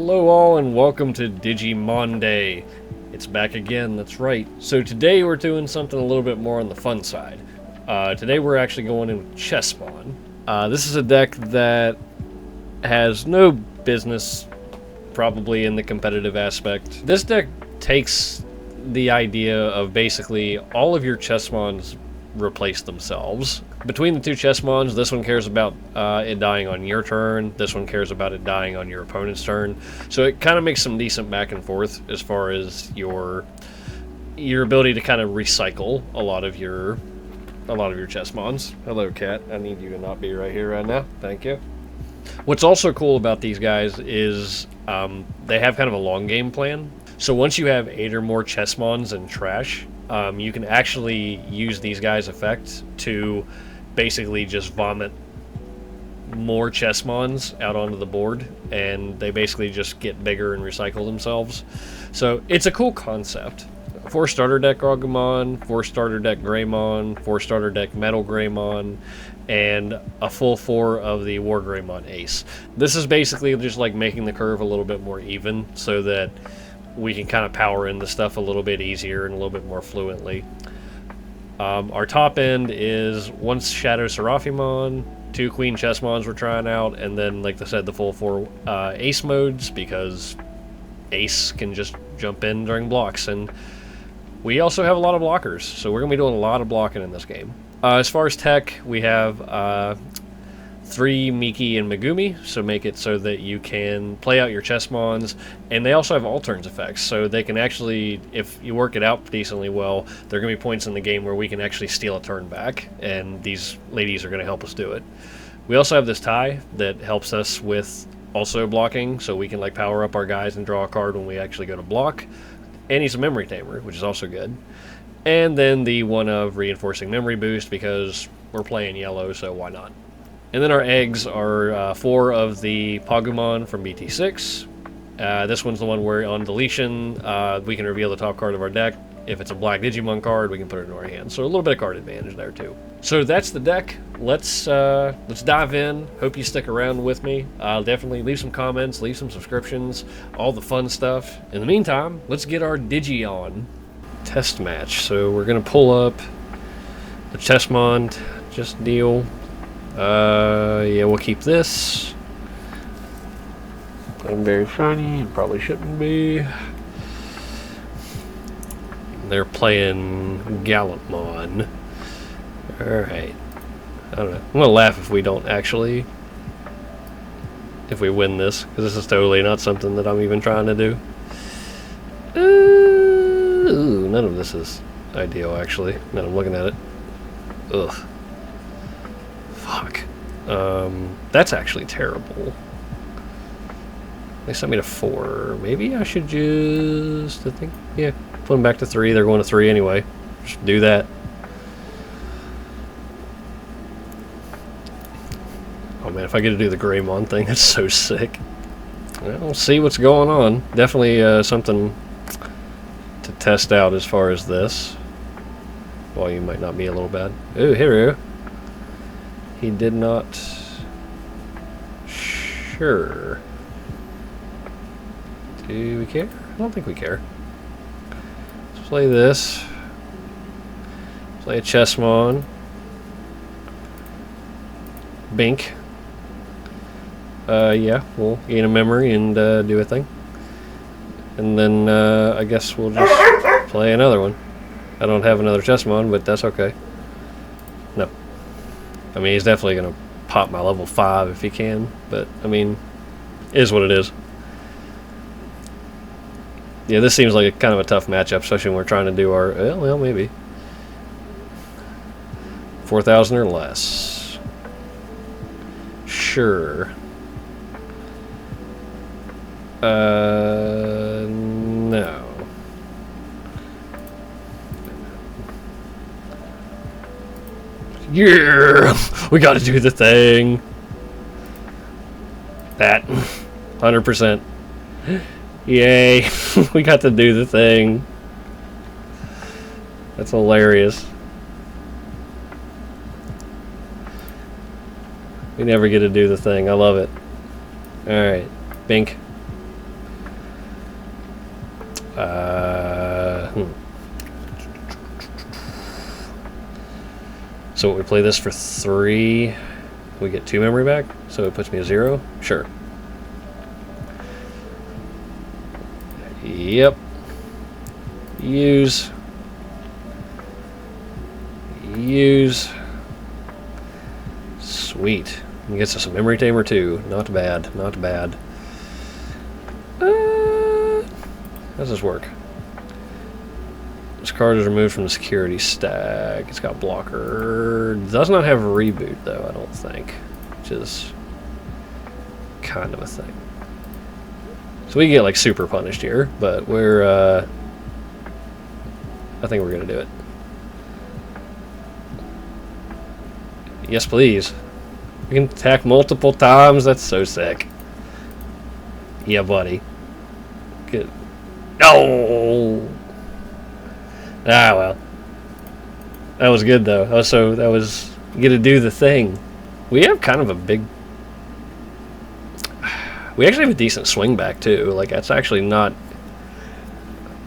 Hello all and welcome to DigiMonday. It's back again, that's right. So today we're doing something a little bit more on the fun side. Today we're actually going in with Chessmon. This is a deck that has no business probably in the competitive aspect. This deck takes the idea of basically all of your Chessmons replace themselves. Between the two Chessmons, this one cares about it dying on your turn, this one cares about it dying on your opponent's turn. So it kind of makes some decent back and forth as far as your ability to kind of recycle a lot of your Chessmons. Hello, cat. I need you to not be right here right now. Thank you. What's also cool about these guys is they have kind of a long game plan. So once you have 8 or more Chessmons in trash, you can actually use these guys' effect to basically just vomit more Chessmons out onto the board, and they basically just get bigger and recycle themselves. So it's a cool concept. 4 starter deck Agumon, 4 starter deck Greymon, 4 starter deck Metal Greymon, and a full 4 of the War Greymon Ace. This is basically just like making the curve a little bit more even so that we can kind of power in the stuff a little bit easier and a little bit more fluently. Our top end is 1 Shadow Seraphimon, 2 Queen Chessmons we're trying out, and then, like I said, the full 4 Ace modes, because Ace can just jump in during blocks, and we also have a lot of blockers, so we're going to be doing a lot of blocking in this game. As far as tech, we have 3 Miki and Megumi, so make it so that you can play out your Chessmons, and they also have all turns effects, so they can actually, if you work it out decently well, there are going to be points in the game where we can actually steal a turn back, and these ladies are going to help us do it. We also have this tie that helps us with also blocking, so we can like power up our guys and draw a card when we actually go to block, and he's a memory tamer, which is also good. And then the one of reinforcing memory boost, because we're playing yellow, so why not? And then our eggs are 4 of the Pagumon from BT6. This one's the one where on deletion, we can reveal the top card of our deck. If it's a black Digimon card, we can put it in our hand. So a little bit of card advantage there too. So that's the deck. Let's dive in. Hope you stick around with me. Definitely leave some comments, leave some subscriptions, all the fun stuff. In the meantime, let's get our Digi on. Test match. So we're gonna pull up the Chessmon just deal. Yeah, we'll keep this. I'm very shiny, and probably shouldn't be. They're playing Gallantmon. Alright. I don't know. I'm gonna laugh if we don't actually... if we win this, because this is totally not something that I'm even trying to do. Ooh, none of this is ideal, actually. Now I'm looking at it. Ugh. Fuck. That's actually terrible. They sent me to 4. Maybe I should just... I think... yeah. Put them back to 3. They're going to 3 anyway. Just do that. Oh man, if I get to do the Greymon thing, that's so sick. Well, we'll see what's going on. Definitely something to test out as far as this. Volume might not be a little bad. Ooh, Hero. He did not... Sure. Do we care? I don't think we care. Let's play this. Play a Chessmon. Bink. Yeah, we'll gain a memory and do a thing. And then I guess we'll just play another one. I don't have another Chessmon, but that's okay. No. I mean, he's definitely going to pop my level 5 if he can, but, I mean, it is what it is. Yeah, this seems like kind of a tough matchup, especially when we're trying to do our... well, maybe. 4,000 or less. Sure. No. Yeah! We gotta do the thing! That. 100%. Yay! We got to do the thing. That's hilarious. We never get to do the thing. I love it. Alright. Bink. So we play this for 3. We get 2 memory back, so it puts me at 0. Sure. Yep. Use. Sweet. It gets us a memory tamer too. Not bad. Not bad. How does this work? This card is removed from the security stack. It's got blocker. Does not have a reboot though, I don't think. Which is kind of a thing. So we get like super punished here, but we're I think we're gonna do it. Yes, please. We can attack multiple times. That's so sick. Yeah, buddy. Good. No. Ah, well. That was good though. Also, that was you get to do the thing. We have kind of a big. We actually have a decent swing back too. Like that's actually not.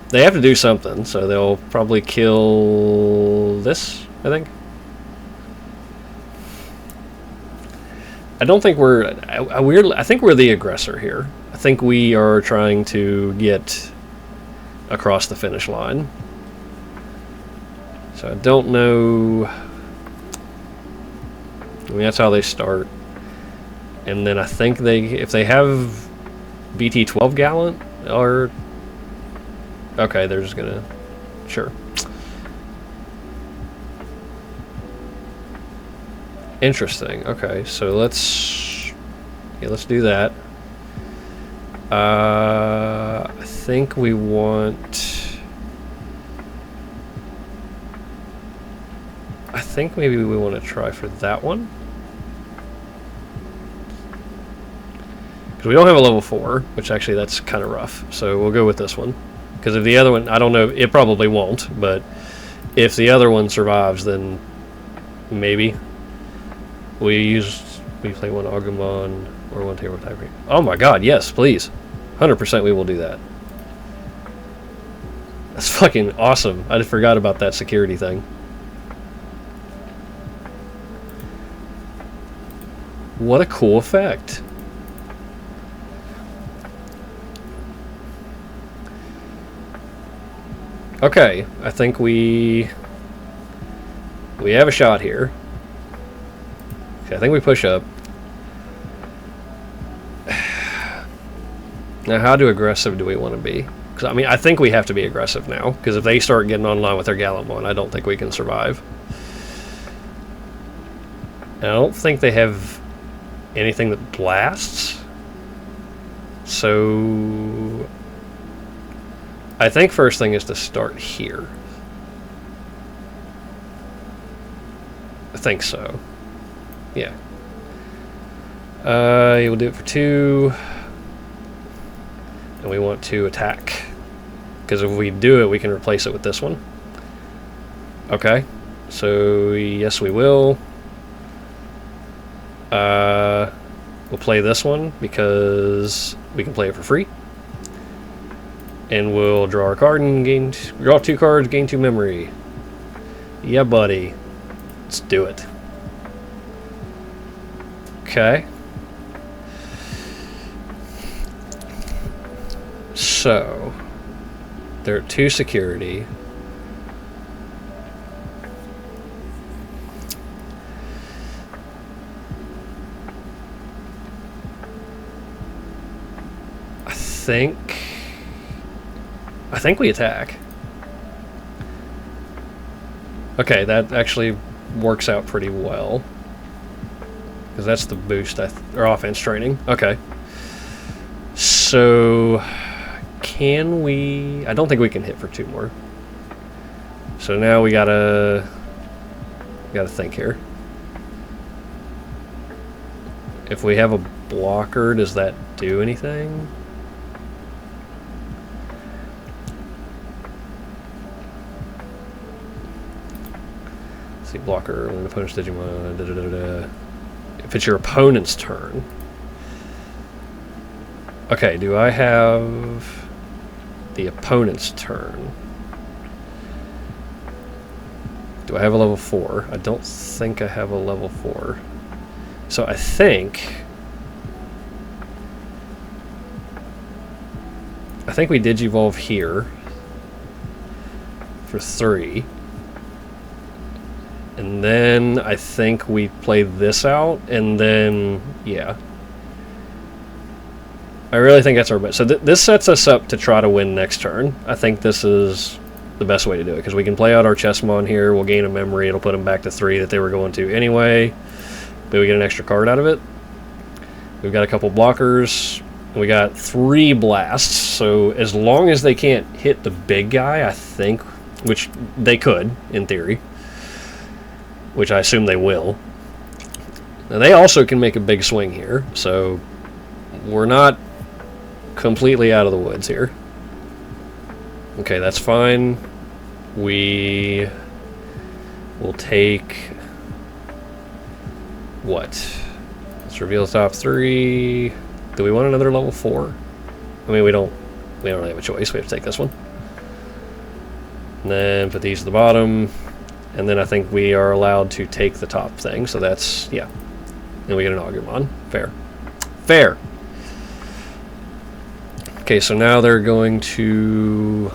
They have to do something, so they'll probably kill this. I think. I don't think we're. I think we're the aggressor here. I think we are trying to get across the finish line. So I don't know. I mean, that's how they start. And then I think if they have BT 12 Gallant, or okay, they're just gonna, sure. Interesting. Okay, so let's do that. I think we want. I think maybe we want to try for that one. Because we don't have a level 4, which actually that's kind of rough. So we'll go with this one. Because if the other one, I don't know, it probably won't, but if the other one survives, then maybe. We play one Agumon or one Table Type. Oh my god, yes, please. 100% we will do that. That's fucking awesome. I just forgot about that security thing. What a cool effect. Okay, I think we have a shot here. Okay, I think we push up. Now, how aggressive do we want to be? Because I mean, I think we have to be aggressive now. Because if they start getting online with their Gallant one, I don't think we can survive. And I don't think they have anything that blasts. So I think first thing is to start here. I think so. Yeah. You'll do it for 2. And we want to attack. Because if we do it, we can replace it with this one. Okay. So, yes, we will. We'll play this one because we can play it for free. And we'll draw our card and draw 2 cards, gain 2 memory. Yeah, buddy. Let's do it. Okay. So, there are 2 security. I think we attack. Okay, that actually works out pretty well. Because that's the boost, or offense training. Okay. So, can we... I don't think we can hit for 2 more. So now we gotta think here. If we have a blocker, does that do anything? Let's see, blocker, when the opponent's Digimon, If it's your opponent's turn. Okay, do I have... the opponent's turn. Do I have a level 4? I don't think I have a level 4. So I think we Digivolve here for 3. And then I think we play this out, and then, yeah. I really think that's our best. So this sets us up to try to win next turn. I think this is the best way to do it, because we can play out our Chessmon here, we'll gain a memory, it'll put them back to 3 that they were going to anyway, but we get an extra card out of it. We've got a couple blockers, and we got 3 blasts, so as long as they can't hit the big guy, I think, which they could, in theory, which I assume they will. Now they also can make a big swing here, so we're not completely out of the woods here. Okay, that's fine. We will take what? Let's reveal the top 3. Do we want another level 4? I mean, we don't really have a choice. We have to take this one. And then put these at the bottom. And then I think we are allowed to take the top thing. So that's, yeah. And we get an Agumon. Fair. Fair. Okay, so now they're going to...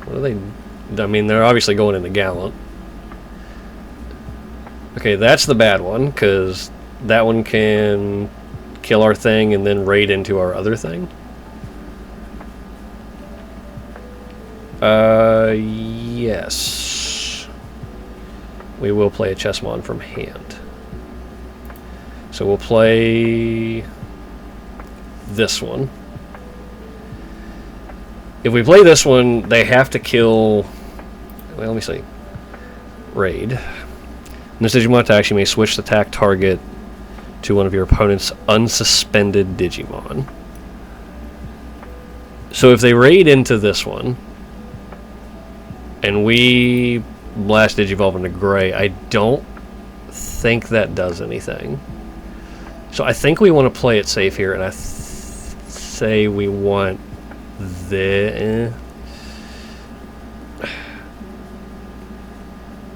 What are they... I mean, they're obviously going into Gallant. Okay, that's the bad one, because that one can kill our thing and then raid into our other thing. Yes. We will play a Chessmon from hand. So we'll play this one. If we play this one, they have to kill... Well, let me see. Raid. In this Digimon attack, you may switch the attack target to one of your opponent's unsuspended Digimon. So if they raid into this one, and we blast Digivolve into Gray, I don't think that does anything. So I think we want to play it safe here, and I say we want the...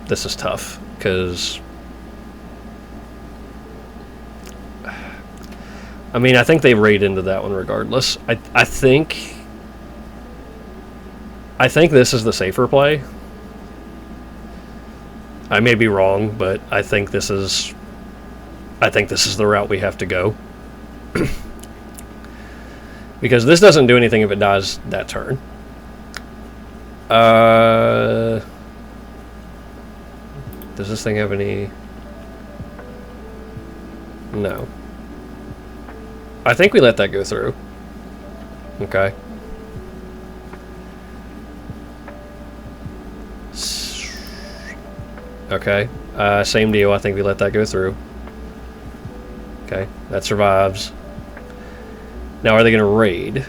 This is tough, because... I mean, I think they raid into that one regardless. I think this is the safer play. I may be wrong, but I think this is the route we have to go. Because this doesn't do anything if it dies that turn. Does this thing have any... No. I think we let that go through. Okay. Okay. Same deal. I think we let that go through. Okay. That survives. Now, are they going to raid?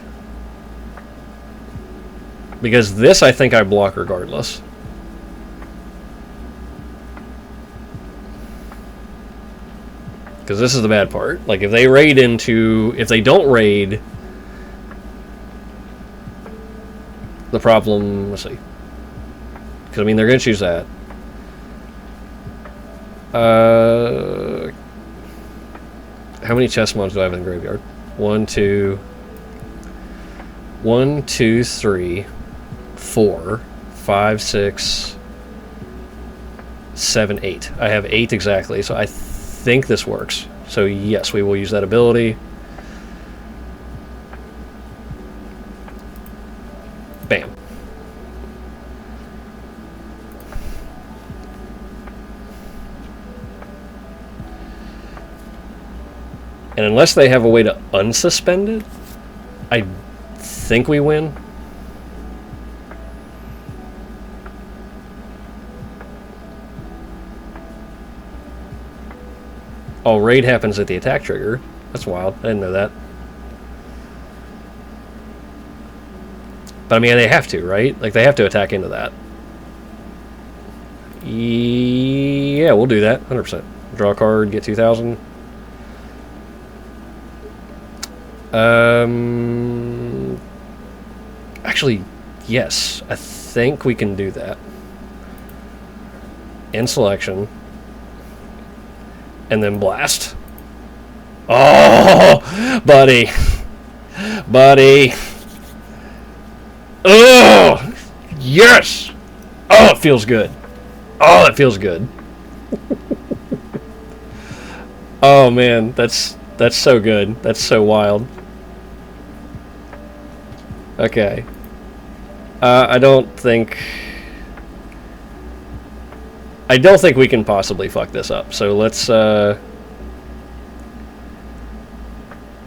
Because this, I think I block regardless. Because this is the bad part. Like, if they raid into... If they don't raid... The problem... Let's see. Because, I mean, they're going to choose that. How many Chessmons do I have in the graveyard? 1, 2... 1, 2, 3... 4... 5, 6... 7, 8. I have 8 exactly, so I think this works. So yes, we will use that ability. Bam. And unless they have a way to unsuspend it, I think we win. Oh, raid happens at the attack trigger. That's wild. I didn't know that. But I mean, they have to, right? Like, they have to attack into that. Yeah, we'll do that. 100%. Draw a card, get 2,000. Actually, yes, I think we can do that. In selection. And then blast. Oh, buddy. Buddy. Oh, yes. Oh, it feels good. Oh, it feels good. Oh, man, that's so good. That's so wild. Okay. I don't think we can possibly fuck this up. So let's I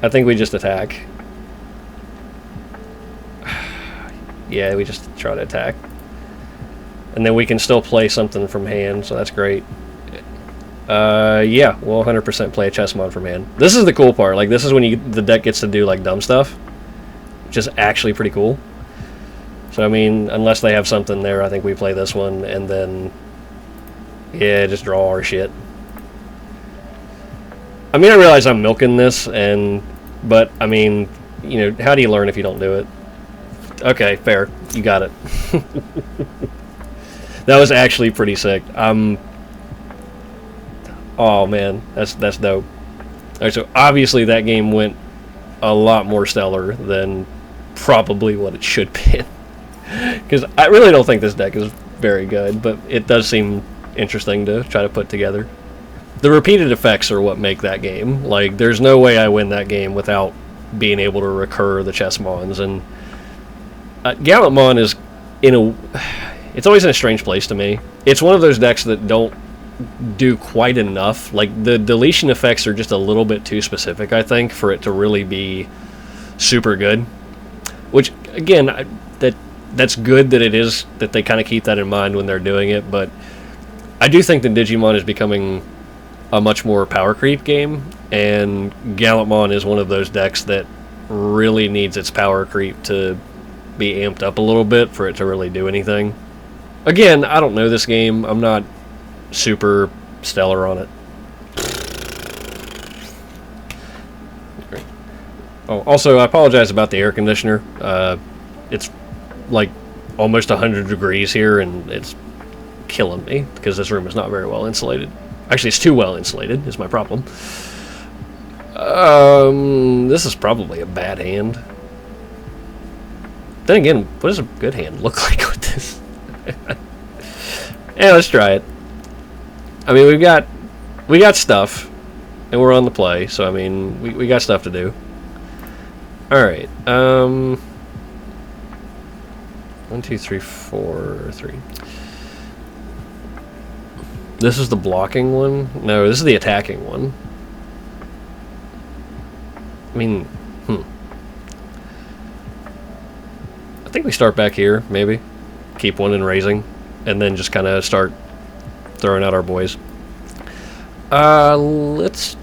think we just attack. Yeah, we just try to attack. And then we can still play something from hand, so that's great. Yeah, we'll 100% play a chessmon from hand. This is the cool part. Like, this is when the deck gets to do, like, dumb stuff. Which is actually pretty cool. So, I mean, unless they have something there, I think we play this one, and then... yeah, just draw our shit. I mean, I realize I'm milking this, but, I mean, you know, how do you learn if you don't do it? Okay, fair. You got it. That was actually pretty sick. Oh, man. That's dope. Alright, so obviously that game went a lot more stellar than probably what it should be. Because I really don't think this deck is very good, but it does seem interesting to try to put together. The repeated effects are what make that game. Like, there's no way I win that game without being able to recur the chessmons, and Gallantmon is it's always in a strange place to me. It's one of those decks that don't do quite enough. Like, the deletion effects are just a little bit too specific, I think, for it to really be super good. Which, again, that's good that they kind of keep that in mind when they're doing it, but I do think that Digimon is becoming a much more power creep game, and Gallantmon is one of those decks that really needs its power creep to be amped up a little bit for it to really do anything. Again, I don't know this game. I'm not super stellar on it. Oh, also, I apologize about the air conditioner. It's like almost 100 degrees here, and it's killing me because this room is not very well insulated. Actually, it's too well insulated is my problem. This is probably a bad hand. Then again, what does a good hand look like with this? Yeah, let's try it. I mean, we got stuff, and we're on the play, so I mean, we got stuff to do. Alright, 1, 2, 3, 4, 3. This is the blocking one? No, this is the attacking one. I mean, I think we start back here, maybe. Keep one in raising, and then just kind of start throwing out our boys. Let's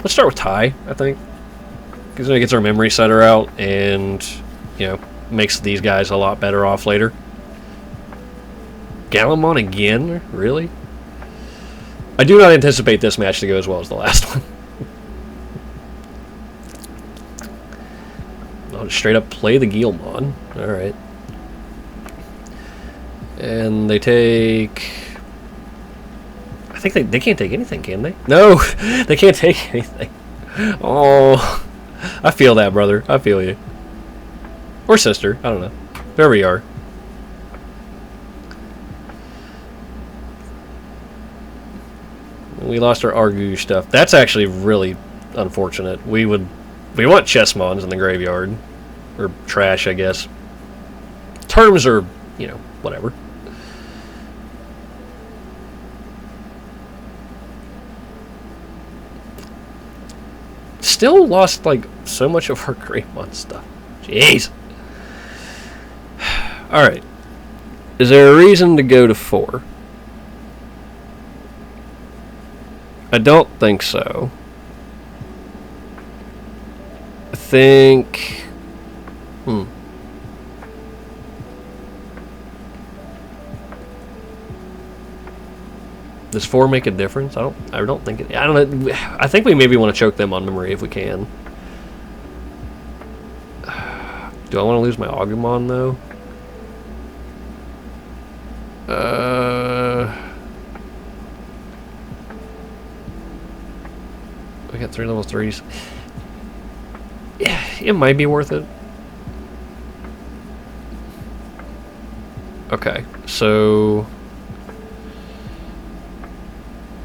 start with tie, I think. Because it gets our memory setter out, and, you know, makes these guys a lot better off later. Gallantmon again? Really? I do not anticipate this match to go as well as the last one. I'll just straight up play the Guilmon. Alright. And they take... I think they can't take anything, can they? No! They can't take anything. Oh... I feel that, brother. I feel you. Or sister. I don't know. Wherever you are. We lost our Argu stuff. That's actually really unfortunate. We want chessmons in the graveyard. Or trash, I guess. Terms are, you know, whatever. Still lost, like, so much of our Greymon stuff. Jeez. Alright. Is there a reason to go to 4? I don't think so. I think... Does 4 make a difference? I don't think it... I don't know. I think we maybe want to choke them on memory if we can. Do I want to lose my Agumon though? I got 3 level 3s. Yeah, it might be worth it. Okay, so...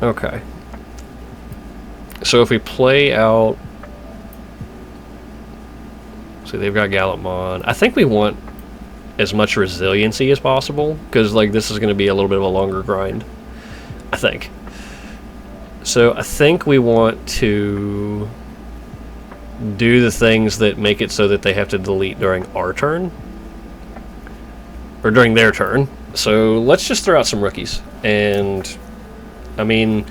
Okay. So if we play out... See, they've got Gallopmon. I think we want as much resiliency as possible, because like this is going to be a little bit of a longer grind. I think. So I think we want to do the things that make it so that they have to delete during our turn. Or during their turn. So let's just throw out some rookies. And, I mean,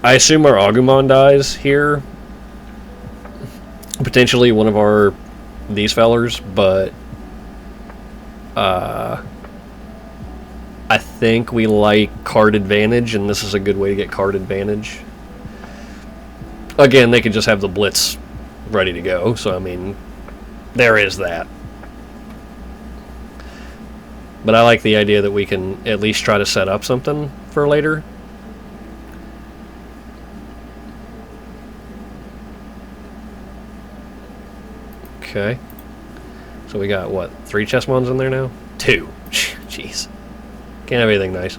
I assume our Agumon dies here. Potentially one of these fellers, but I think we like card advantage, and this is a good way to get card advantage. Again, they could just have the Blitz ready to go, so I mean, there is that. But I like the idea that we can at least try to set up something for later. Okay. So we got, what, 3 Chessmons in there now? 2. Jeez. Can't have anything nice.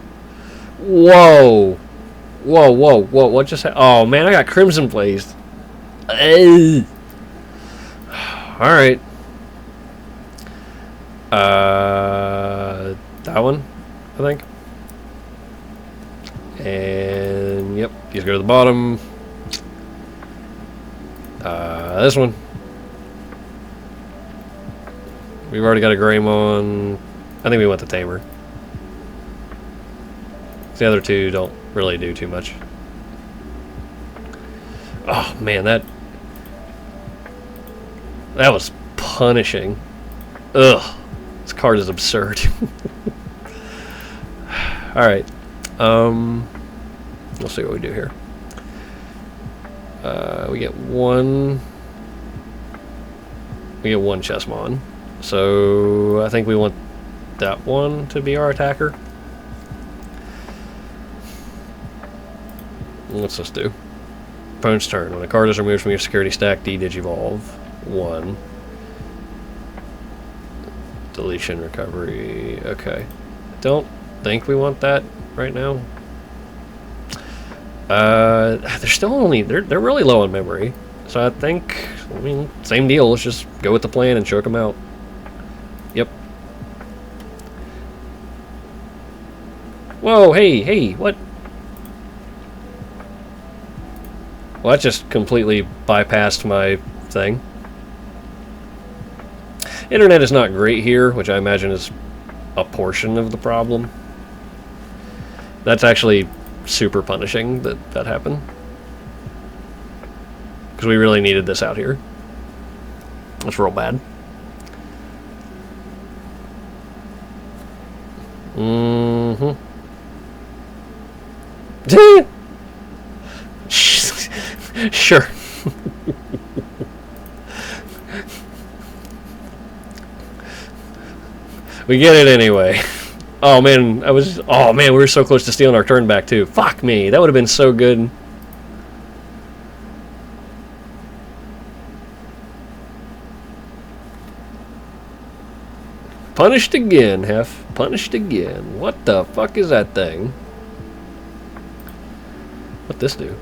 Whoa! Whoa, whoa, whoa, what just happened? Oh, man, I got Crimson Blazed. Alright. That one, I think. And, yep, these go to the bottom. This one. We've already got a Greymon. I think we want the Tamer. The other two don't really do too much. Oh man, that was punishing. Ugh, this card is absurd. All right, we'll see what we do here. We get one Chessmon. So I think we want that one to be our attacker. What's this do? Opponent's turn. When a card is removed from your security stack, de-digivolve 1. Deletion, recovery. Okay. Don't think we want that right now. They're still only... They're really low on memory. So I think... I mean, same deal. Let's just go with the plan and choke them out. Yep. Whoa, hey, what? Well, that just completely bypassed my thing. Internet is not great here, which I imagine is a portion of the problem. That's actually super punishing that happened. Because we really needed this out here. That's real bad. Mm-hmm. Sure. We get it anyway. Oh man, we were so close to stealing our turn back too. Fuck me, that would have been so good. Punished again, Hef. Punished again. What the fuck is that thing? What'd this do?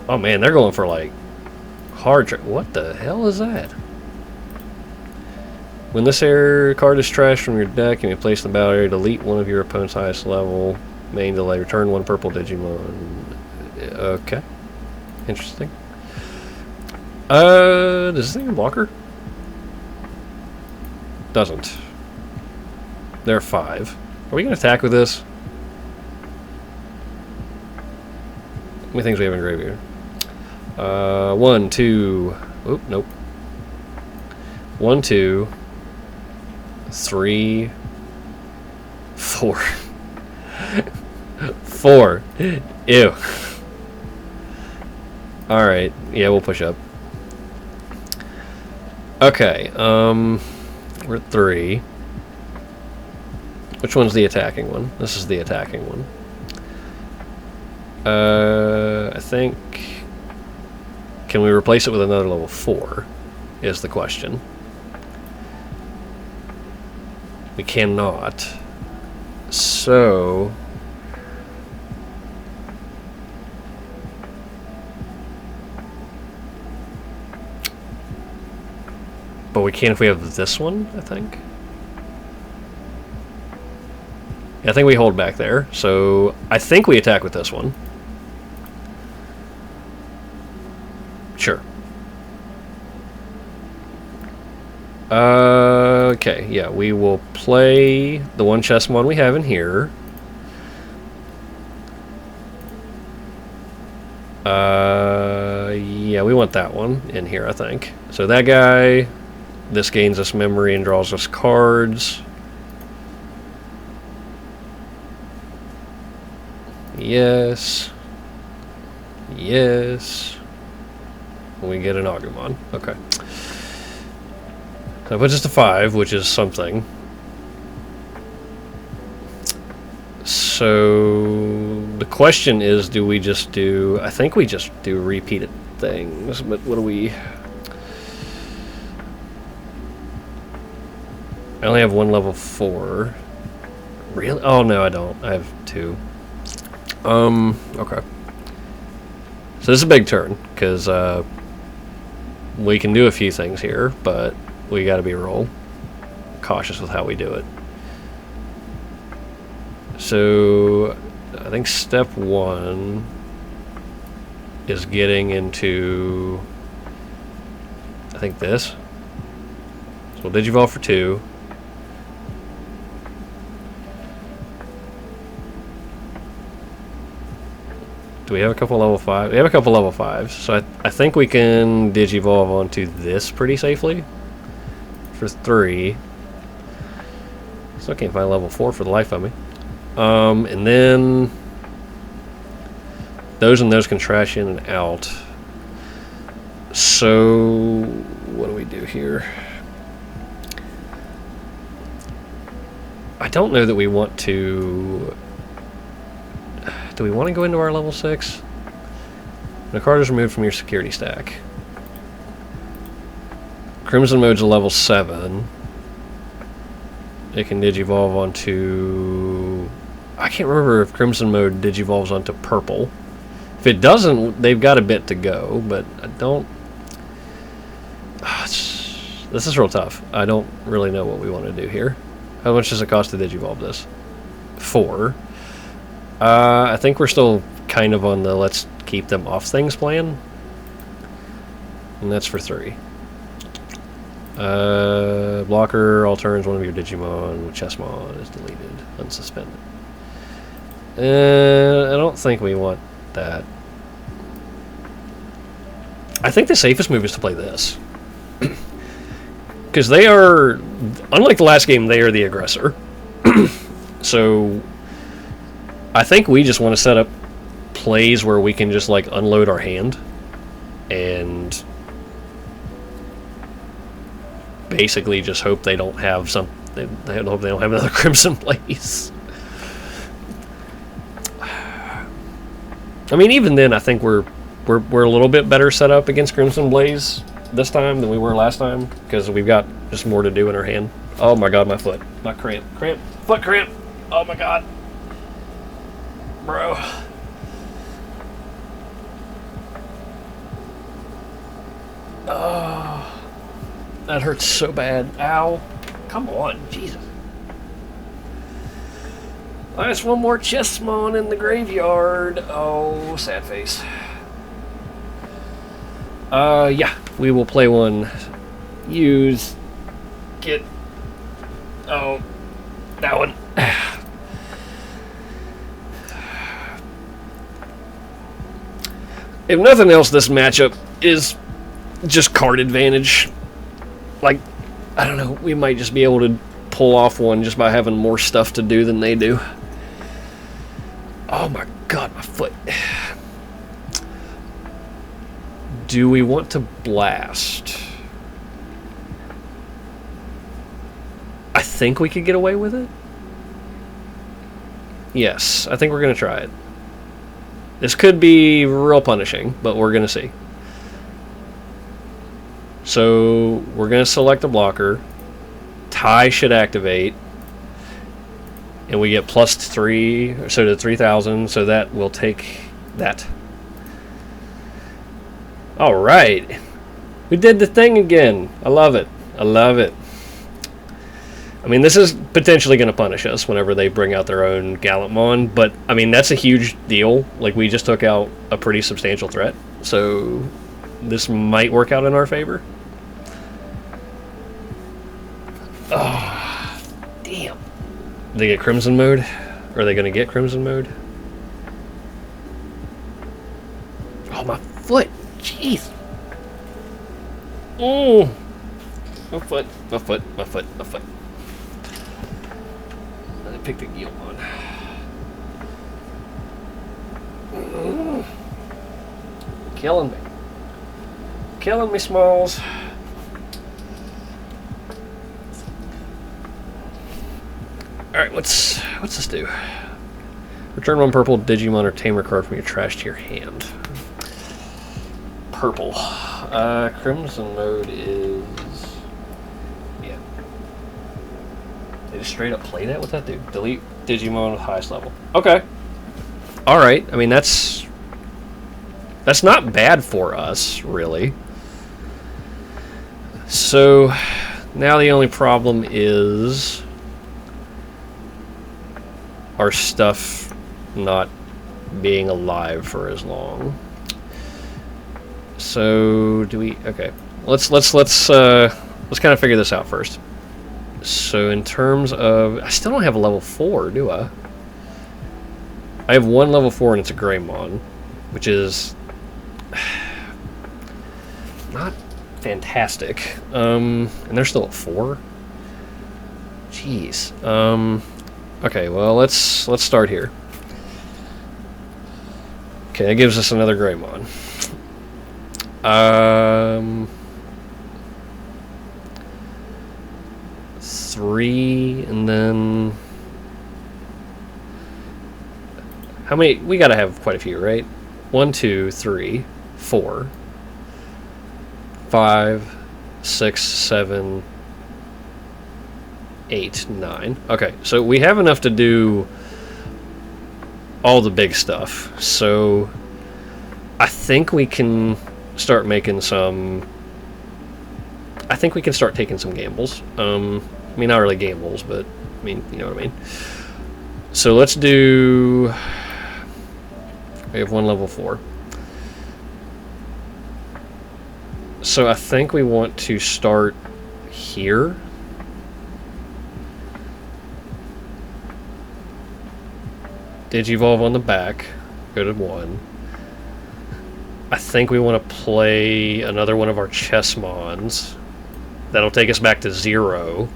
Oh man, they're going for like hard. What the hell is that? When this air card is trashed from your deck and you place the battle area, delete one of your opponent's highest level main delay. Return 1 purple Digimon. Okay. Interesting. Does this thing have a blocker? Doesn't. There are 5. Are we going to attack with this? How many things we have in graveyard? 1, 2. Oop, nope. 1, 2. 3, 4. 4. Ew. Alright, yeah, we'll push up. Okay, we're at 3. Which one's the attacking one? This is the attacking one. I think... Can we replace it with another level 4? Is the question. We cannot. So... But we can if we have this one, I think. Yeah, I think we hold back there. So I think we attack with this one. Sure. Okay, yeah, we will play the one chessmon we have in here. Yeah, we want that one in here, I think. So that guy, this gains us memory and draws us cards. Yes. Yes. We get an Agumon. Okay. So that puts us to 5, which is something. So the question is, do we just do... I think we just do repeated things, but what do we... I only have 1 level 4. Really? Oh, no, I don't. I have 2. Okay. So this is a big turn, because, we can do a few things here, but we gotta be real cautious with how we do it. So, I think step 1 is getting into, I think this. So we'll Digivolve for 2. Do we have a couple level 5? We have a couple level 5s, so I think we can Digivolve onto this pretty safely. For 3. Still can't find level 4 for the life of me. And then those and those can trash in and out. So what do we do here? I don't know that we want to... Do we want to go into our level 6? When a card is removed from your security stack. Crimson Mode's a level 7. It can Digivolve onto... I can't remember if Crimson Mode Digivolves onto purple. If it doesn't, they've got a bit to go, but I don't... This is real tough. I don't really know what we want to do here. How much does it cost to Digivolve this? 4. I think we're still kind of on the let's keep them off things plan. And that's for 3. Blocker, all turns, one of your Digimon, Chessmon is deleted, unsuspended. I don't think we want that. I think the safest move is to play this. Because they are, unlike the last game, they are the aggressor. So I think we just want to set up plays where we can just like unload our hand and basically just hope they don't have some. They hope they don't have another Crimson Blaze. I mean, even then, I think we're a little bit better set up against Crimson Blaze this time than we were last time because we've got just more to do in our hand. Oh my god, my foot, my cramp, foot cramp. Oh my god. Bro. Oh, that hurts so bad. Ow. Come on, Jesus. There's one more chessmon in the graveyard. Oh, sad face. Yeah, we will play one. Use. Get. Oh, that one. If nothing else, this matchup is just card advantage. Like, I don't know, we might just be able to pull off one just by having more stuff to do than they do. Oh my god, my foot. Do we want to blast? think we could get away with it. Yes, I think we're going to try it. This could be real punishing, but we're going to see. So we're going to select a blocker. Tie should activate. And we get +3, so to 3,000, so that will take that. Alright. We did the thing again. I love it. I love it. I mean, this is potentially going to punish us whenever they bring out their own Gallantmon, but, I mean, that's a huge deal. Like, we just took out a pretty substantial threat, so this might work out in our favor. Oh, damn. Did they get Crimson mode? Or are they going to get Crimson mode? Oh, my foot. Jeez. Oh. My foot. My foot. My foot. My foot. I picked the Gilmon. Killing me. Killing me, Smalls. Alright, what's this do? Return 1 purple Digimon or Tamer card from your trash to your hand. Purple. Crimson mode is... yeah. They just straight up play that? What's that do? Delete Digimon with highest level. Okay. Alright, I mean that's not bad for us, really. So, now the only problem is our stuff not being alive for as long. So do we? Okay, let's kind of figure this out first. So in terms of, I still don't have a level 4, do I? I have one level 4 and it's a Greymon, which is not fantastic. And they're still at 4. Jeez. Okay, well, let's start here. Okay, that gives us another Greymon. 3, and then... how many? We gotta have quite a few, right? 1, 2, 3, 4, 5, 6, 7... 8, 9. Okay, so we have enough to do all the big stuff. So I think we can start making some... I think we can start taking some gambles. I mean, not really gambles, but I mean, you know what I mean. So let's do... we have one level 4. So I think we want to start here. Digivolve on the back, go to 1. I think we want to play another one of our Chessmons. That'll take us back to 0.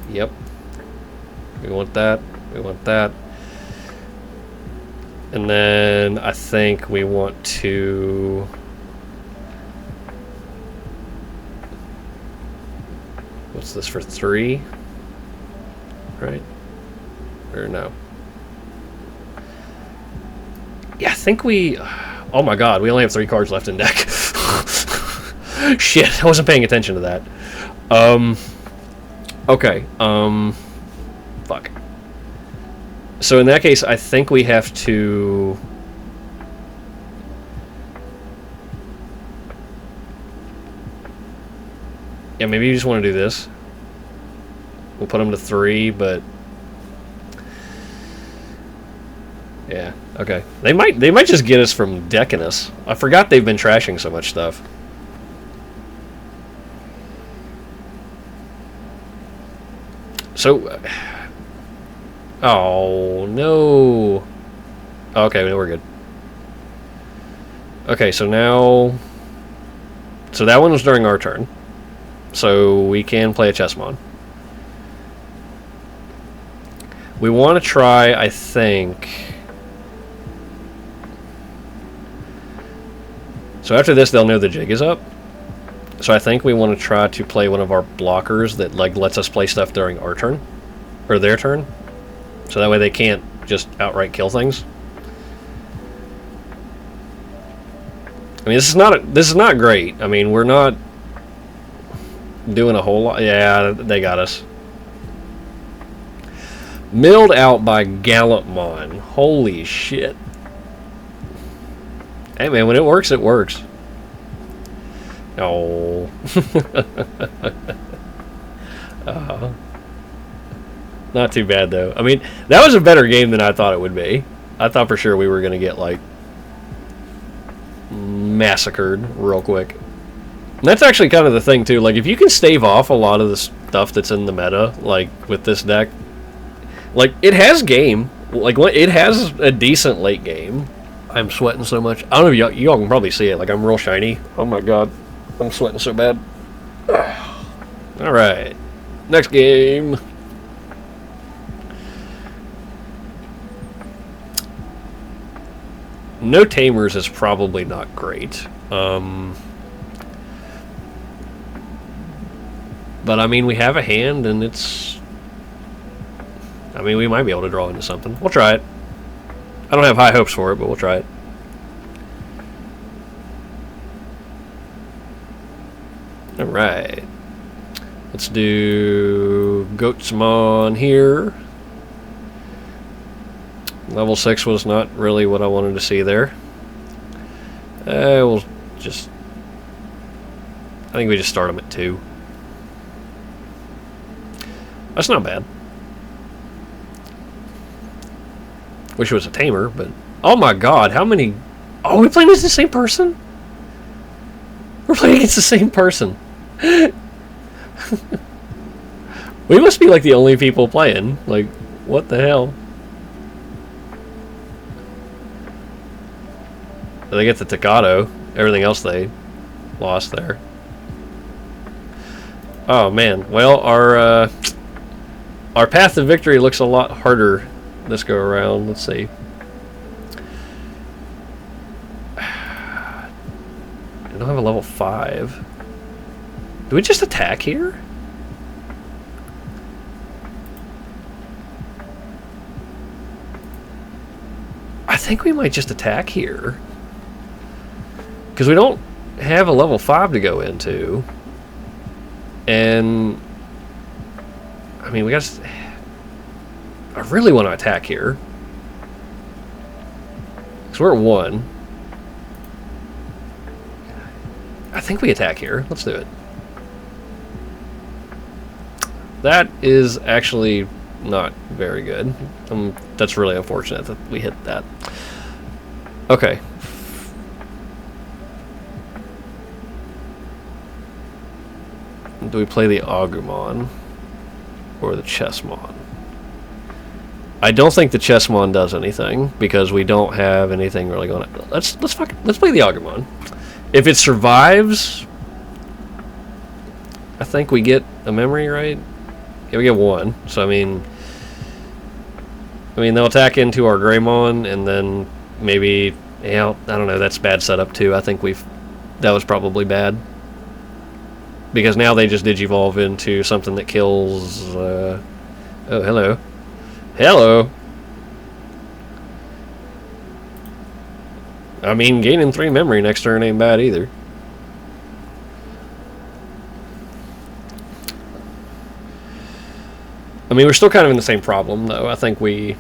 Yep. We want that, we want that. And then I think we want to... what's this for 3? Right? Or no? Yeah, I think we... oh my god, we only have 3 cards left in deck. Shit, I wasn't paying attention to that. Okay, fuck. So in that case, I think we have to... yeah, maybe you just want to do this. We'll put them to 3, but... yeah, okay. They might just get us from decking us. I forgot they've been trashing so much stuff. So... oh, no. Okay, no, we're good. Okay, so now... so that one was during our turn. So we can play a Chessmon. We want to try, I think... So after this, they'll know the jig is up. So I think we want to try to play one of our blockers that like lets us play stuff during our turn, or their turn. So that way they can't just outright kill things. I mean, this is not great. I mean, we're not doing a whole lot. Yeah, they got us. Milled out by Gallantmon. Holy shit. Hey man, when it works, it works. Oh. Not too bad though. I mean, that was a better game than I thought it would be. I thought for sure we were going to get like massacred real quick. And that's actually kind of the thing too. Like if you can stave off a lot of the stuff that's in the meta, like with this deck, like it has game. Like it has a decent late game. I'm sweating so much. I don't know if y'all can probably see it. Like I'm real shiny. Oh my god, I'm sweating so bad. All right, next game. No Tamers is probably not great. But I mean, we have a hand, and it's... I mean, we might be able to draw into something. We'll try it. I don't have high hopes for it, but we'll try it. Alright. Let's do Goatsmon here. Level 6 was not really what I wanted to see there. We'll just... I think we just start them at 2. That's not bad. Wish it was a tamer, but... Oh my god, how many... Oh, we're playing against the same person? We're playing against the same person. We must be like the only people playing. Like, what the hell? They get the Tocado. Everything else they lost there. Oh man. Well, our path to victory looks a lot harder this go around. Let's see. I don't have a level 5. Do we just attack here? I think we might just attack here. Because we don't have a level 5 to go into. And... I mean, we got to... I really want to attack here. Because we're at 1. I think we attack here. Let's do it. That is actually not very good. That's really unfortunate that we hit that. Okay. Do we play the Agumon or the Chessmon? I don't think the Chessmon does anything because we don't have anything really going on. Let's play the Agumon. If it survives, I think we get a memory, right? Yeah, we get 1. So I mean they'll attack into our Greymon and then maybe, you know, I don't know. That's bad setup too. I think that was probably bad. Because now they just digivolve into something that kills... oh, hello. Hello! I mean, gaining 3 memory next turn ain't bad either. I mean, we're still kind of in the same problem, though. I think we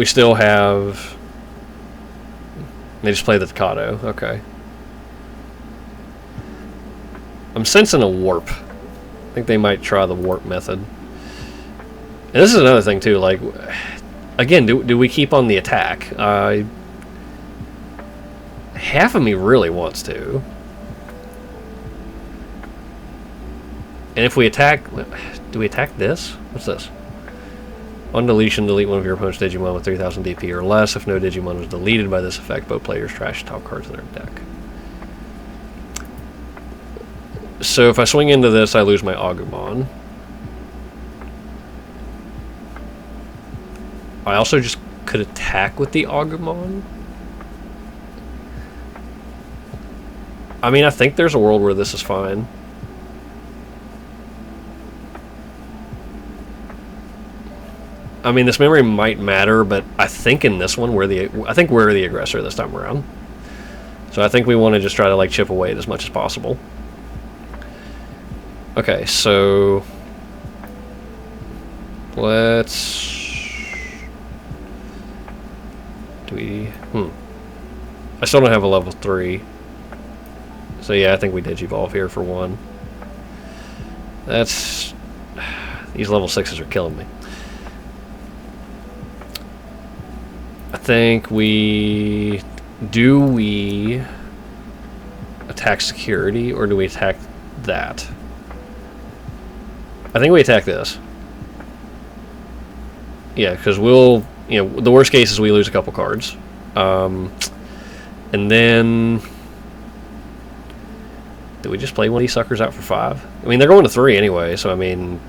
still have... They just play the Tocado. Okay. I'm sensing a warp. I think they might try the warp method. And this is another thing too, like, again, do we keep on the attack? Half of me really wants to. And if we attack, do we attack this? What's this? On deletion, delete one of your opponent's Digimon with 3000 DP or less. If no Digimon was deleted by this effect, both players trash top cards in their deck. So if I swing into this, I lose my Agumon. I also just could attack with the Agumon. I mean, I think there's a world where this is fine. I mean, this memory might matter, but I think in this one, we're the aggressor this time around. So I think we want to just try to, like, chip away at as much as possible. Okay, so... let's... do we... I still don't have a level 3. So yeah, I think we Digivolve here for 1. That's... these level 6s are killing me. I think we... do we attack security, or do we attack that? I think we attack this. Yeah, because we'll... you know, the worst case is we lose a couple cards. And then... do we just play one of these suckers out for 5? I mean, they're going to 3 anyway, so I mean...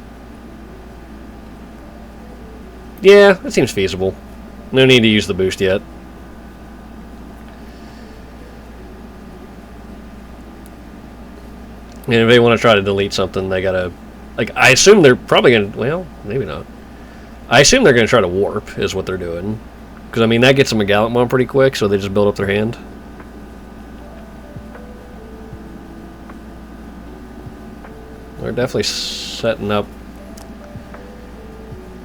yeah, that seems feasible. No need to use the boost yet. And if they want to try to delete something, they gotta... like, I assume they're probably gonna... well, maybe not. I assume they're gonna try to warp, is what they're doing. Because, I mean, that gets them a Gallantmon pretty quick, so they just build up their hand. They're definitely setting up...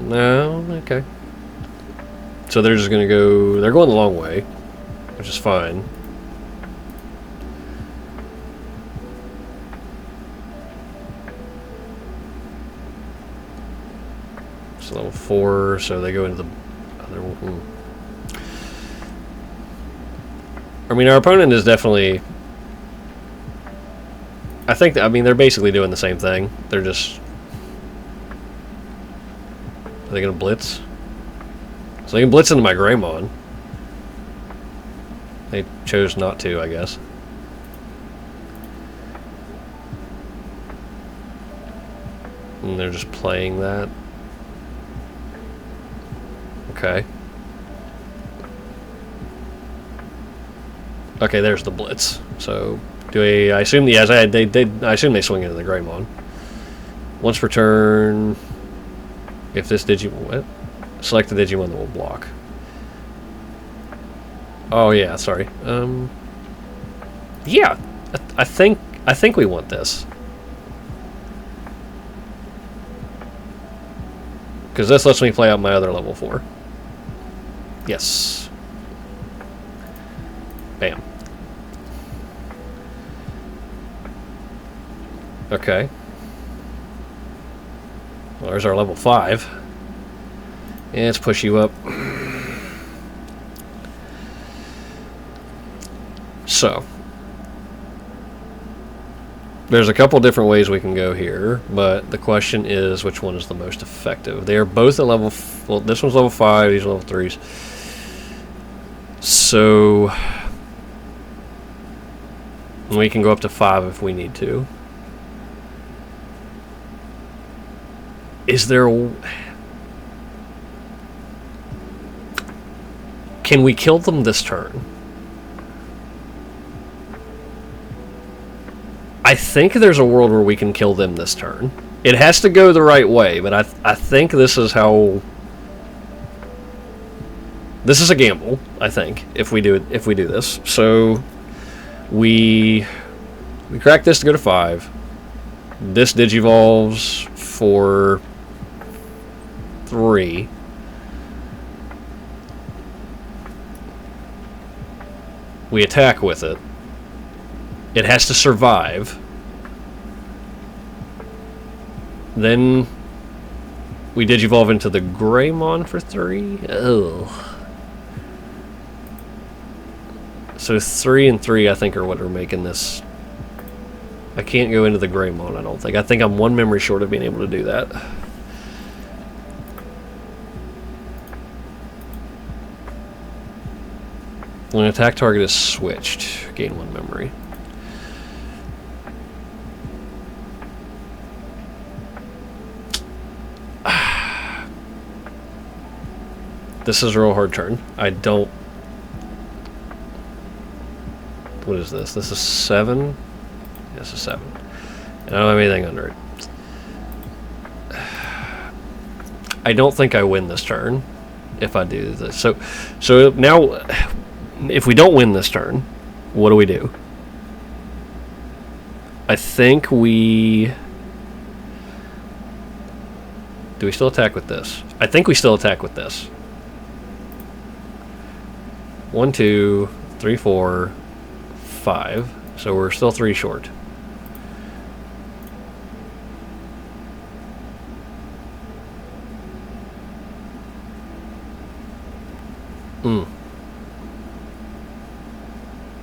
no, okay. So they're just gonna go... they're going the long way, which is fine. It's level 4, so they go into the other one. I mean, our opponent is definitely... I think, I mean, they're basically doing the same thing. They're just... are they gonna blitz? So they can blitz into my Greymon. They chose not to, I guess. And they're just playing that. Okay. Okay, there's the blitz. So, do I assume the... yes, I assume they swing into the Greymon. Once per turn, if this what? Select the Digimon that will block. Oh yeah, sorry. Yeah, I think we want this. Because this lets me play out my other level 4. Yes. Bam. Okay. Well, there's our level 5. And let's push you up. So. There's a couple different ways we can go here, but the question is which one is the most effective. They are both at level... well, this one's level 5, these are level 3s. So... we can go up to 5 if we need to. Is there a... can we kill them this turn? I think there's a world where we can kill them this turn. It has to go the right way, but I think this is how... this is a gamble, I think, if we do this. So we crack this to go to 5. This Digivolves for 3. We attack with it. It has to survive. Then we Digivolve into the Greymon for 3. Ugh. So 3 and 3, I think, are what are making this. I can't go into the Greymon, I don't think. I think I'm 1 memory short of being able to do that. When an attack target is switched, gain 1 memory. This is a real hard turn. I don't What is this? This is 7? This is 7. And I don't have anything under it. I don't think I win this turn if I do this. So now, if we don't win this turn, what do? I think we... Do we still attack with this? I think we still attack with this. 1, 2, 3, 4, 5. So we're still 3 short.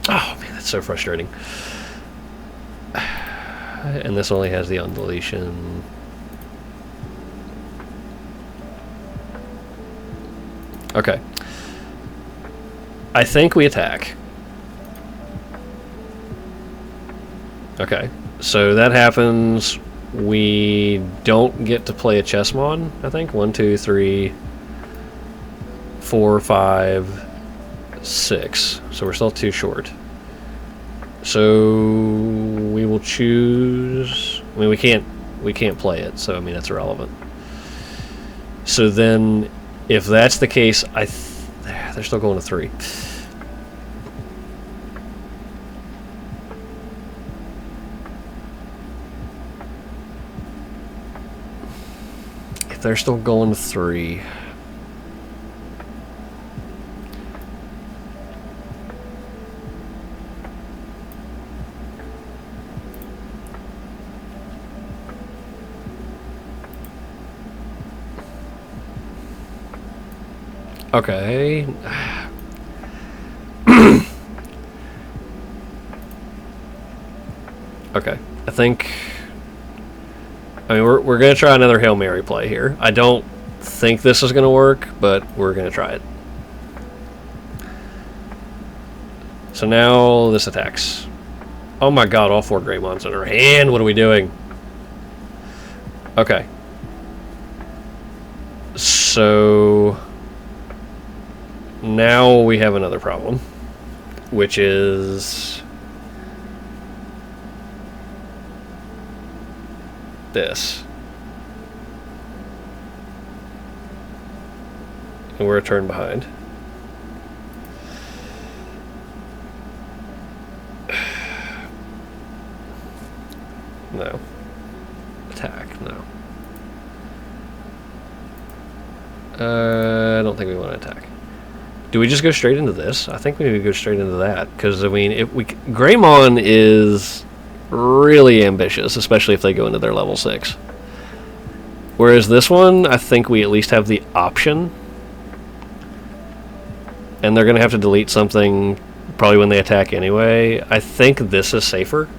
Oh man, that's so frustrating. And this only has the undeletion. Okay. I think we attack. Okay. So that happens. We don't get to play a chessmon, I think. 1, 2, 3, 4, 5, 6. So we're still 2 short. So we will choose... I mean, we can't play it, so I mean, that's irrelevant. So then, if that's the case, they're still going to 3. If they're still going to 3... Okay. Okay. I think... I mean, we're going to try another Hail Mary play here. I don't think this is going to work, but we're going to try it. So now this attacks. Oh my god, all 4 Greymons in her hand. What are we doing? Okay. So... Now we have another problem, which is this. And we're a turn behind. No. Attack, no. I don't think we want to attack. Do we just go straight into this? I think we need to go straight into that, because I mean, if we Greymon is really ambitious, especially if they go into their level 6. Whereas this one, I think we at least have the option, and they're going to have to delete something probably when they attack anyway. I think this is safer.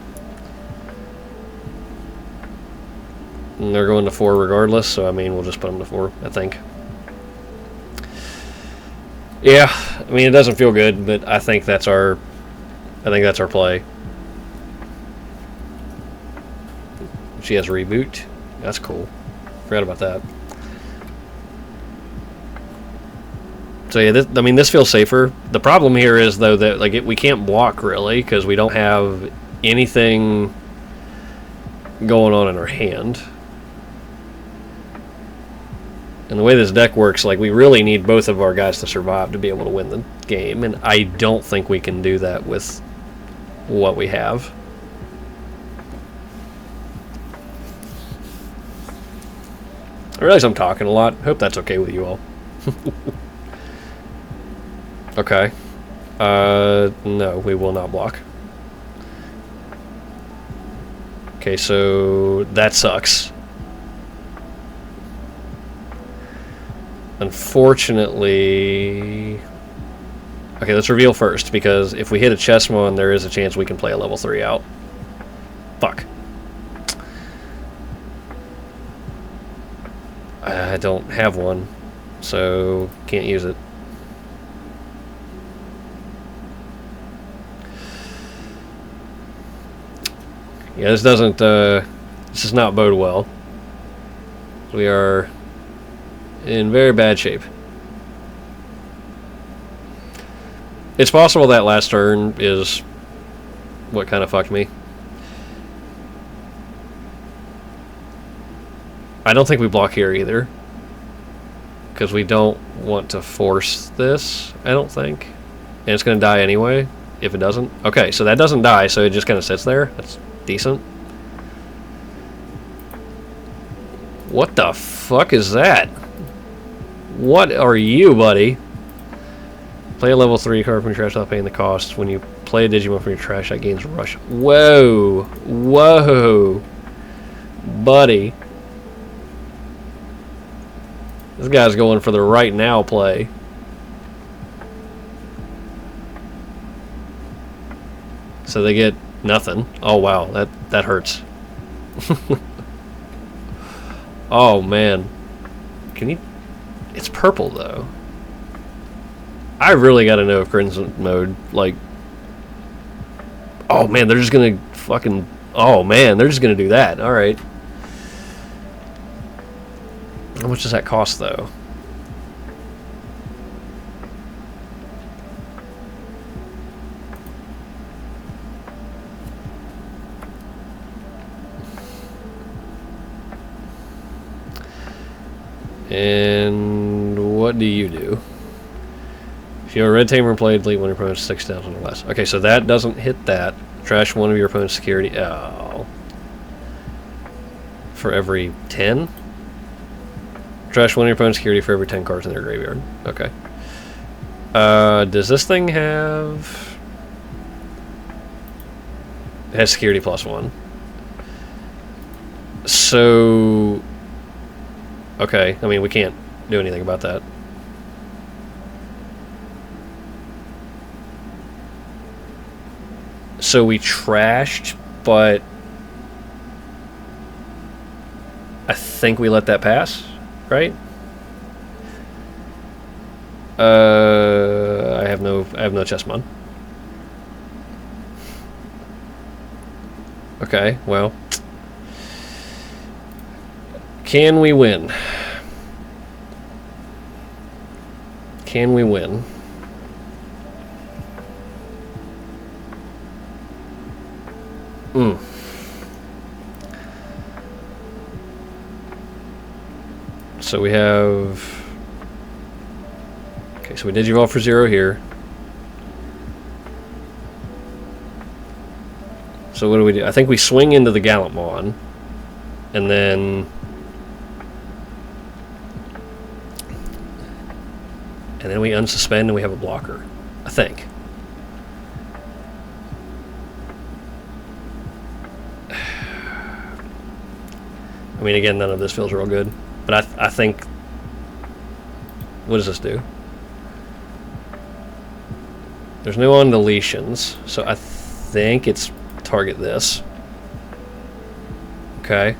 And they're going to 4 regardless, so I mean, we'll just put them to 4, I think. Yeah, I mean, it doesn't feel good, but I think that's our play. She has reboot. That's cool. Forgot about that. So yeah, I mean, this feels safer. The problem here is though that we can't block really because we don't have anything going on in our hand. And the way this deck works, we really need both of our guys to survive to be able to win the game, and I don't think we can do that with what we have. I realize I'm talking a lot. Hope that's okay with you all. Okay. No, we will not block. Okay, so that sucks. Unfortunately... Okay, let's reveal first, because if we hit a chessmon, there is a chance we can play a level 3 out. Fuck. I don't have one, so can't use it. Yeah, this doesn't, this does not bode well. We are in very bad shape. It's possible that last turn is what kind of fucked me. I don't think we block here either, because we don't want to force this, I don't think. And it's going to die anyway, if it doesn't. Okay, so that doesn't die, so it just kind of sits there. That's decent. What the fuck is that? What are you, buddy? Play a level 3 card from your trash without paying the cost. When you play a Digimon from your trash, that gains rush. Whoa. Whoa. Buddy. This guy's going for the right now play. So they get nothing. Oh wow, that hurts. Oh man. Can you... It's purple though. I really gotta know if Crimson Mode, like... Oh man, they're just gonna fucking... Oh man, they're just gonna do that. Alright. How much does that cost, though? And what do you do? If you have a red tamer and play, delete one of your opponent's 6,000 or less. Okay, so that doesn't hit that. Trash one of your opponent's security. Oh. For every 10? Trash one of your opponent's security for every 10 cards in their graveyard. Okay. Does this thing have... It has security +1. So... Okay, I mean, we can't do anything about that. So we trashed, but... I think we let that pass. Right? I have no Chessmon. Okay, well. Can we win? Can we win? So we have... Okay, so we Digivolve for 0 here. So what do? I think we swing into the Gallantmon. And then... And then we unsuspend and we have a blocker. I think. I mean, again, none of this feels real good. But I think... What does this do? There's no on deletions, so I think it's target this. Okay.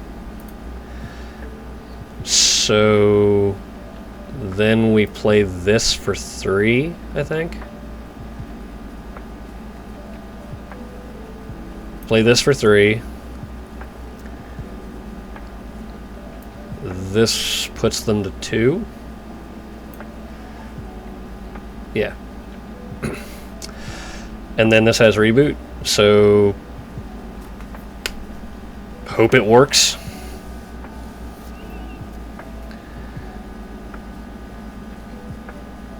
So... Then we play this for 3, I think. Play this for 3. This puts them to 2. Yeah. And then this has reboot, so hope it works.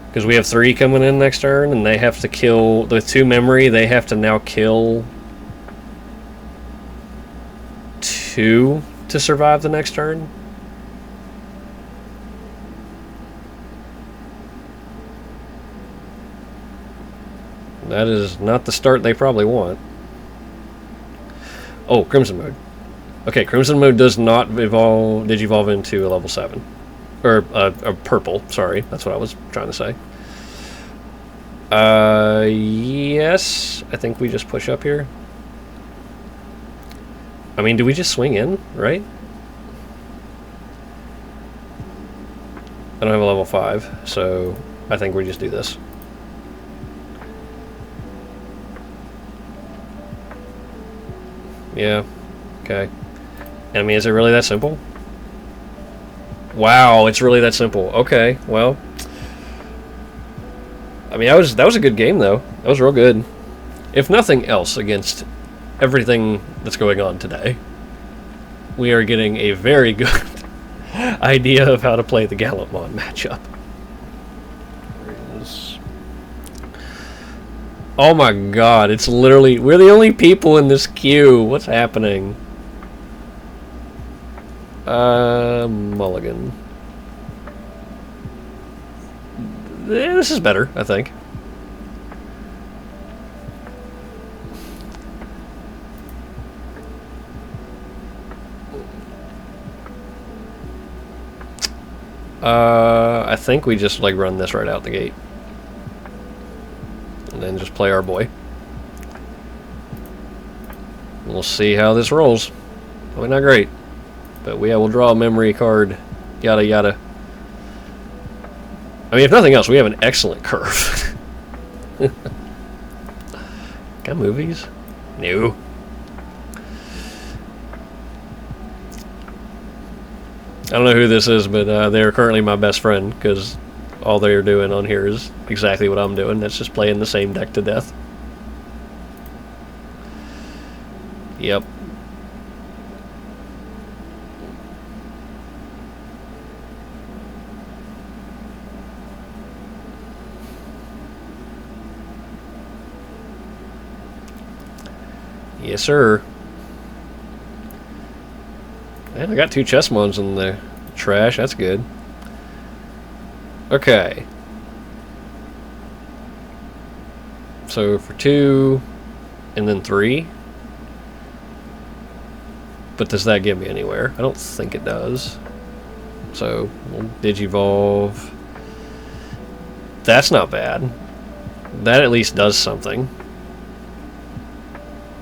Because we have 3 coming in next turn, and they have to kill, with 2 memory, they have to now kill 2 to survive the next turn. That is not the start they probably want. Oh, Crimson Mode. Okay, Crimson Mode does not evolve, Digivolve into a level 7. Or a purple, sorry. That's what I was trying to say. Yes. I think we just push up here. I mean, do we just swing in, right? I don't have a level 5, so I think we just do this. Yeah. Okay. And I mean, is it really that simple? Wow, it's really that simple. Okay, well. I mean, that was a good game, though. That was real good. If nothing else, against everything that's going on today, we are getting a very good idea of how to play the Gallantmon matchup. Oh my god, it's literally... We're the only people in this queue. What's happening? Mulligan. This is better, I think. I think we just like run this right out the gate. And then just play our boy. We'll see how this rolls. Probably not great. But yeah, we'll draw a memory card. Yada yada. I mean, if nothing else, we have an excellent curve. Got movies? No. I don't know who this is, but they're currently my best friend, because all they're doing on here is exactly what I'm doing. That's just playing the same deck to death. Yep. Yes, sir. Man, I got 2 Chessmons in the trash. That's good. Okay. So for 2, and then 3. But does that get me anywhere? I don't think it does. So we'll Digivolve. That's not bad. That at least does something.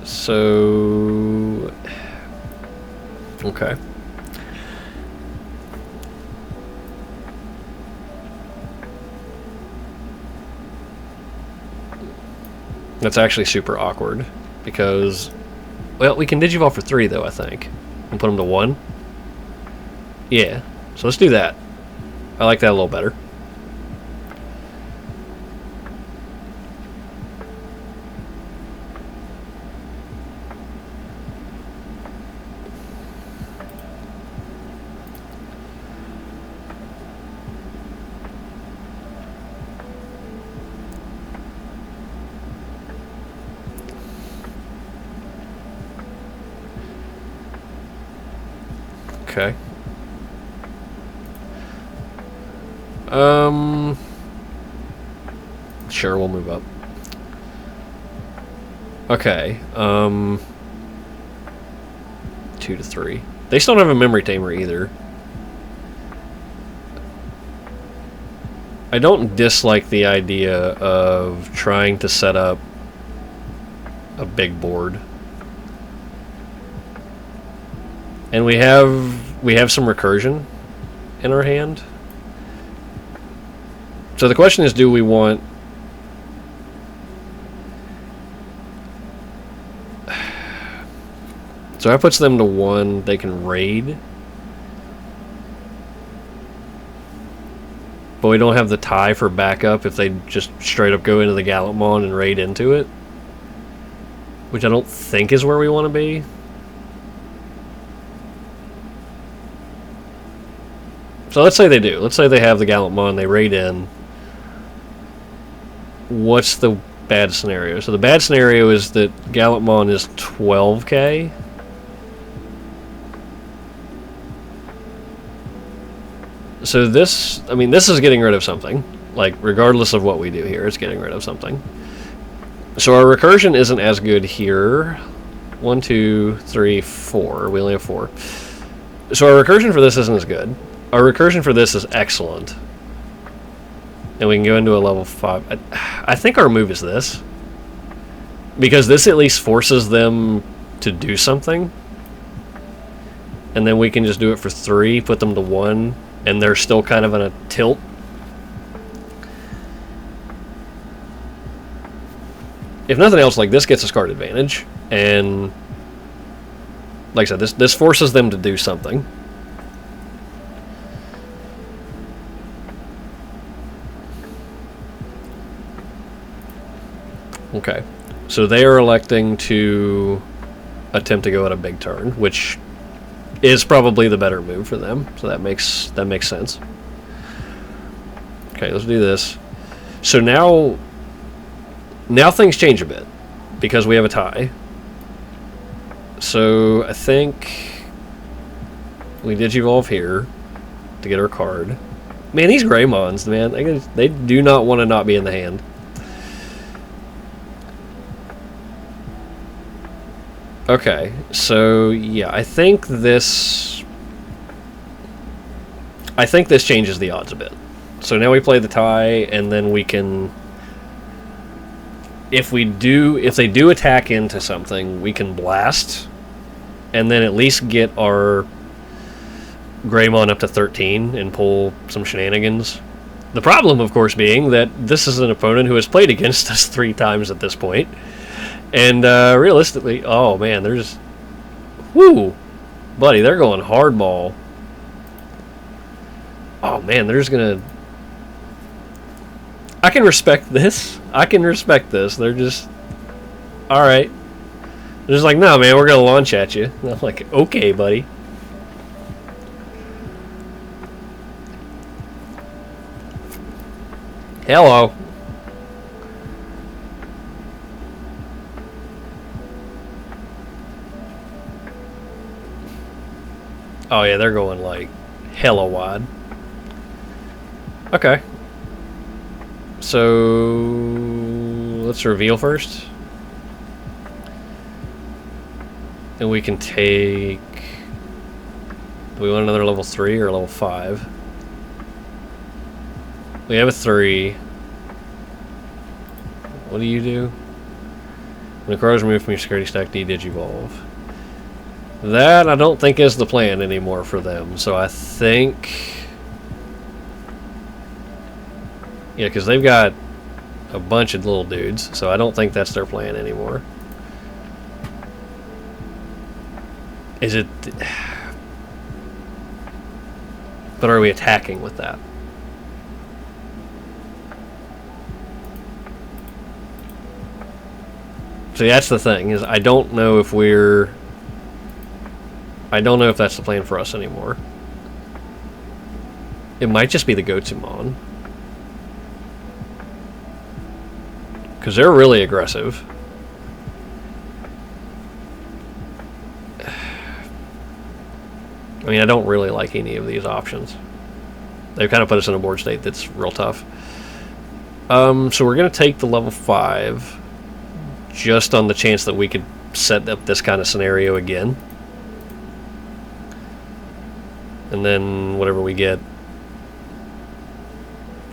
So... Okay. That's actually super awkward, because... Well, we can Digivolve for 3, though, I think. And put them to 1. Yeah. So let's do that. I like that a little better. Okay. Sure, we'll move up. Okay. 2 to 3. They still don't have a memory tamer either. I don't dislike the idea of trying to set up a big board. And we have some recursion in our hand. So the question is, do we want... So that puts them to 1. They can raid. But we don't have the tie for backup if they just straight up go into the Gallantmon and raid into it. Which I don't think is where we want to be. So let's say they do. Let's say they have the Gallantmon, they raid in. What's the bad scenario? So the bad scenario is that Gallantmon is 12k. So this, I mean, this is getting rid of something. Like, regardless of what we do here, it's getting rid of something. So our recursion isn't as good here. 1, 2, 3, 4. We only have 4. So our recursion for this isn't as good. Our recursion for this is excellent. And we can go into a level 5. I think our move is this. Because this at least forces them to do something. And then we can just do it for 3, put them to 1, and they're still kind of in a tilt. If nothing else, like, this gets us card advantage. And like I said, this forces them to do something. Okay, so they are electing to attempt to go at a big turn, which is probably the better move for them. So that makes sense. Okay, let's do this. So now things change a bit because we have a tie. So I think we digivolve here to get our card. Man, these Greymons, man, they do not want to not be in the hand. Okay, so yeah, I think this changes the odds a bit. So now we play the tie, and then we can, if they do attack into something, we can blast, and then at least get our Greymon up to 13 and pull some shenanigans. The problem, of course, being that this is an opponent who has played against us 3 times at this point. And realistically, oh man, there's... Whoo! Buddy, they're going hardball. Oh man, they're just gonna... I can respect this. They're just... Alright. They're just like, no man, we're gonna launch at you. And I'm like, okay, buddy. Hello. Oh yeah, they're going like hella wide. Okay. So let's reveal first. And we can take... Do we want another level 3 or level 5? We have a 3. What do you do? When the card is removed from your security stack, digivolve. That I don't think is the plan anymore for them. So I think... Yeah, because they've got a bunch of little dudes. So I don't think that's their plan anymore. Is it... But are we attacking with that? See, that's the thing, is I don't know if we're... I don't know if that's the plan for us anymore. It might just be the Gotsumon. Because they're really aggressive. I mean, I don't really like any of these options. They've kind of put us in a board state that's real tough. So we're going to take the level 5, just on the chance that we could set up this kind of scenario again. And then whatever we get...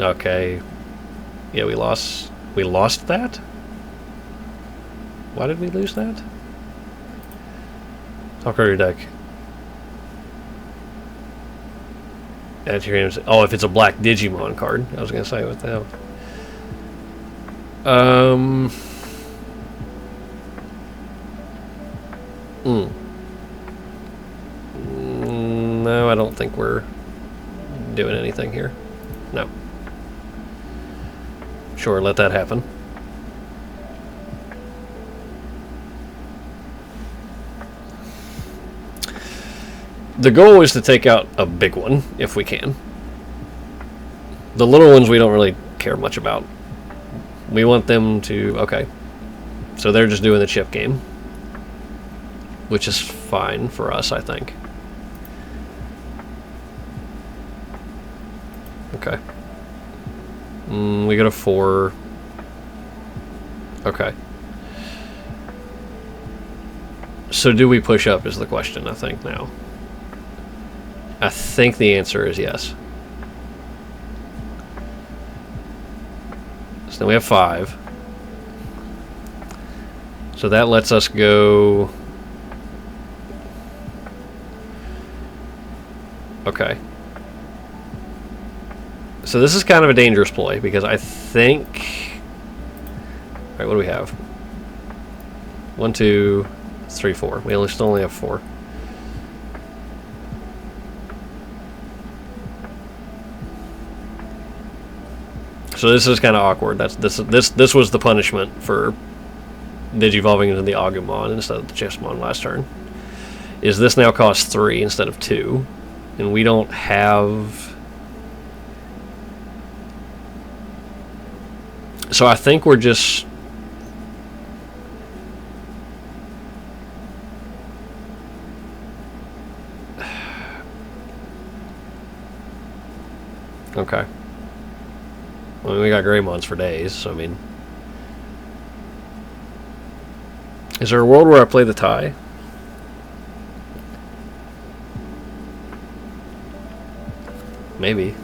Okay. Yeah, we lost that? Why did we lose that? Talk over your deck. Add your hands. Oh, if it's a black Digimon card. I was going to say, what the hell? No, I don't think we're doing anything here. No. Sure, let that happen. The goal is to take out a big one, if we can. The little ones we don't really care much about. We want them to... Okay. So they're just doing the chip game. Which is fine for us, I think. Okay. We go to 4. Okay. So do we push up is the question, I think, now. I think the answer is yes. So then we have 5. So that lets us go... Okay. So this is kind of a dangerous ploy, because I think... Alright, what do we have? 1, 2, 3, 4. We still only have 4. So this is kind of awkward. This was the punishment for digivolving into the Agumon instead of the Chessmon last turn, is this now costs 3 instead of 2, and we don't have... So I think we're just... Okay. I mean, we got Greymons for days, so I mean... Is there a world where I play the tie? Maybe.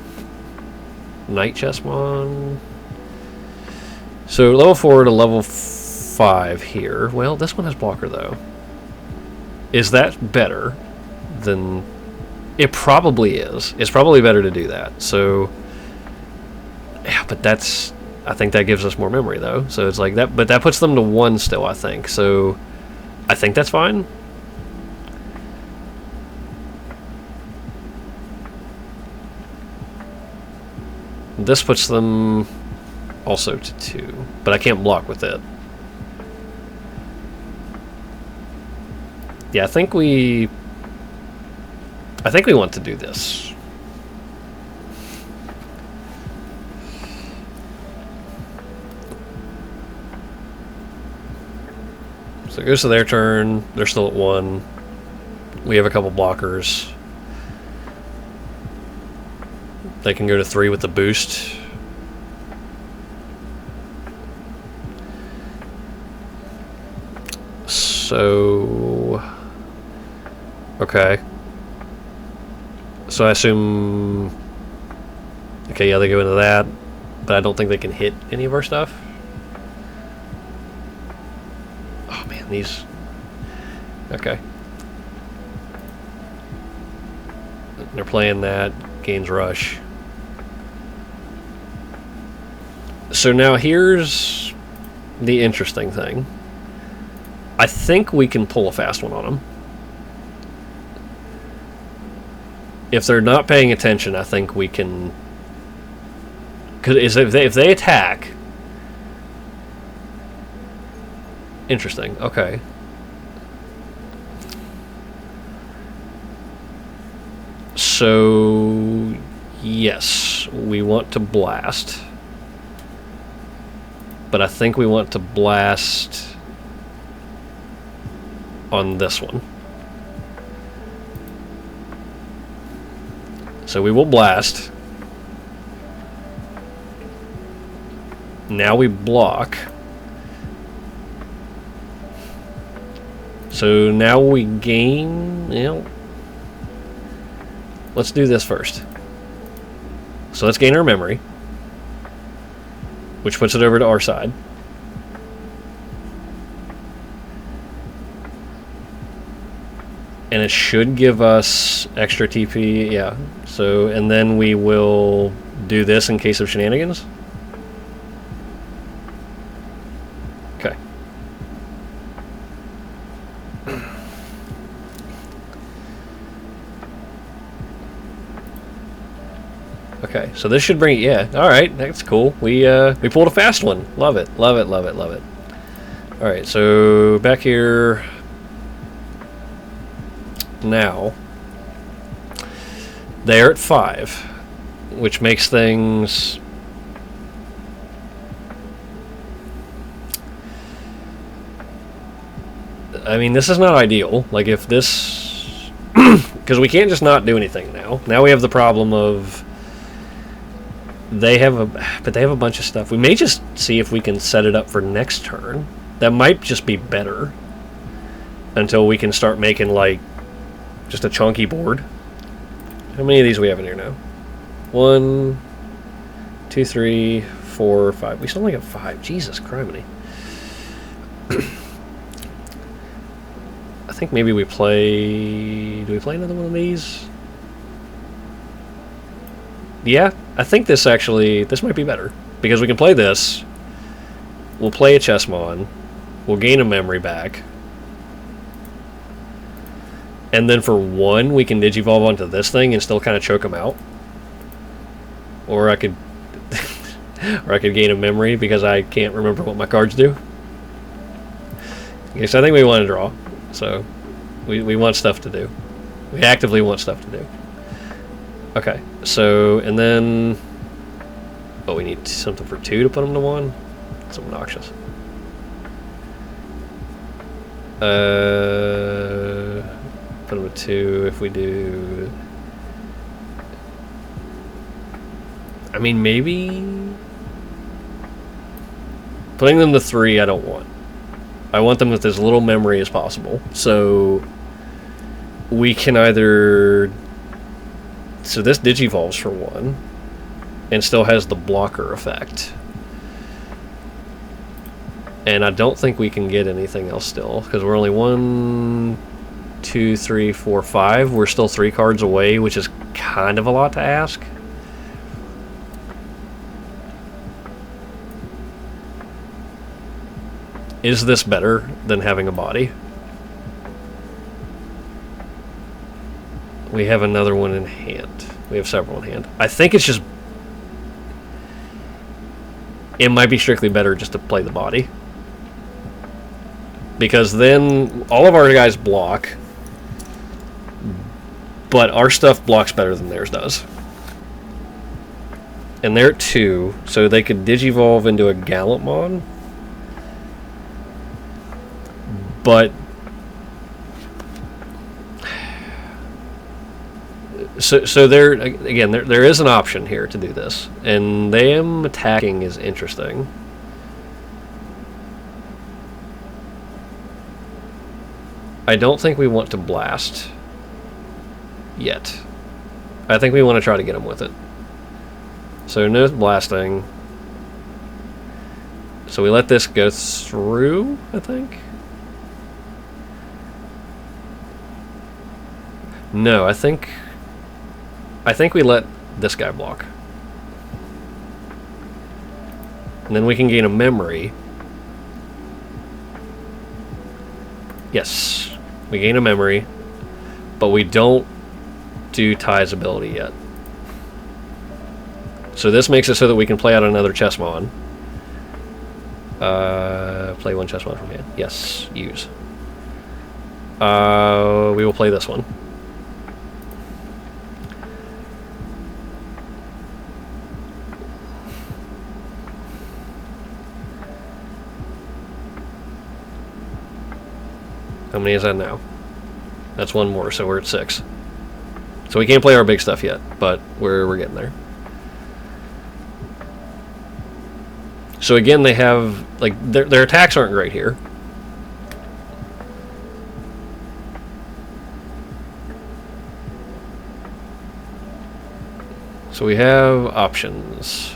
Night Chessmon. So level 4 to level 5 here. Well, this one has blocker though. Is that better than... It probably is. It's probably better to do that. So... Yeah, but that's... I think that gives us more memory though. So it's like that, but that puts them to 1 still, I think. So I think that's fine. This puts them also to 2, but I can't block with it. Yeah, I think we want to do this. So it goes to their turn. They're still at 1. We have a couple blockers. They can go to 3 with the boost. So... Okay. So I assume... Okay, yeah, they go into that. But I don't think they can hit any of our stuff. Oh, man, these... Okay. They're playing that. Gains rush. So now here's the interesting thing. I think we can pull a fast one on them. If they're not paying attention, I think we can... Because if they attack... Interesting, okay. So... Yes, we want to blast. But I think we want to blast on this one. So we will blast. Now we block. So now we gain, you know, let's do this first. So let's gain our memory, which puts it over to our side. And it should give us extra TP, yeah. So, and then we will do this in case of shenanigans. Okay. Okay, so this should bring it, yeah. Alright, that's cool. We pulled a fast one. Love it, love it, love it, love it. Alright, so back here... Now, they're at 5, which makes things... I mean, this is not ideal. Like, if this... Because we can't just not do anything now. Now we have the problem of... They have a... But they have a bunch of stuff. We may just see if we can set it up for next turn. That might just be better. Until we can start making, like... Just a chunky board. How many of these do we have in here now? 1, 2, 3, 4, 5. We still only have 5. Jesus criminy. I think maybe we play... Do we play another one of these? Yeah, I think this actually... This might be better. Because we can play this. We'll play a Chessmon. We'll gain a memory back. And then for 1, we can digivolve onto this thing and still kind of choke them out. Or I could... or I could gain a memory because I can't remember what my cards do. Okay, so I think we want to draw. So we want stuff to do. We actively want stuff to do. Okay, so, and then... Oh, we need something for 2 to put them to 1? It's obnoxious. Put them to 2 if we do... I mean, maybe... Putting them to 3, I don't want. I want them with as little memory as possible. So we can either... So this digivolves for 1 and still has the blocker effect. And I don't think we can get anything else still, because we're only 1, 2, 3, 4, 5. We're still 3 cards away, which is kind of a lot to ask. Is this better than having a body? We have another one in hand. We have several in hand. I think it's just... It might be strictly better just to play the body. Because then all of our guys block, but our stuff blocks better than theirs does. And they're at 2, so they could digivolve into a Gallantmon. But so there again, there is an option here to do this, and them attacking is interesting. I don't think we want to blast yet. I think we want to try to get them with it. So no blasting. So we let this go through, I think. No, I think we let this guy block. And then we can gain a memory. Yes, we gain a memory, but we don't do Ty's ability yet. So this makes it so that we can play out another Chessmon. Play 1 Chessmon from hand. Yes, use. We will play this one. How many is that now? That's 1 more, so we're at 6. So we can't play our big stuff yet, but we're getting there. So again, they have, like, their attacks aren't great here. So we have options.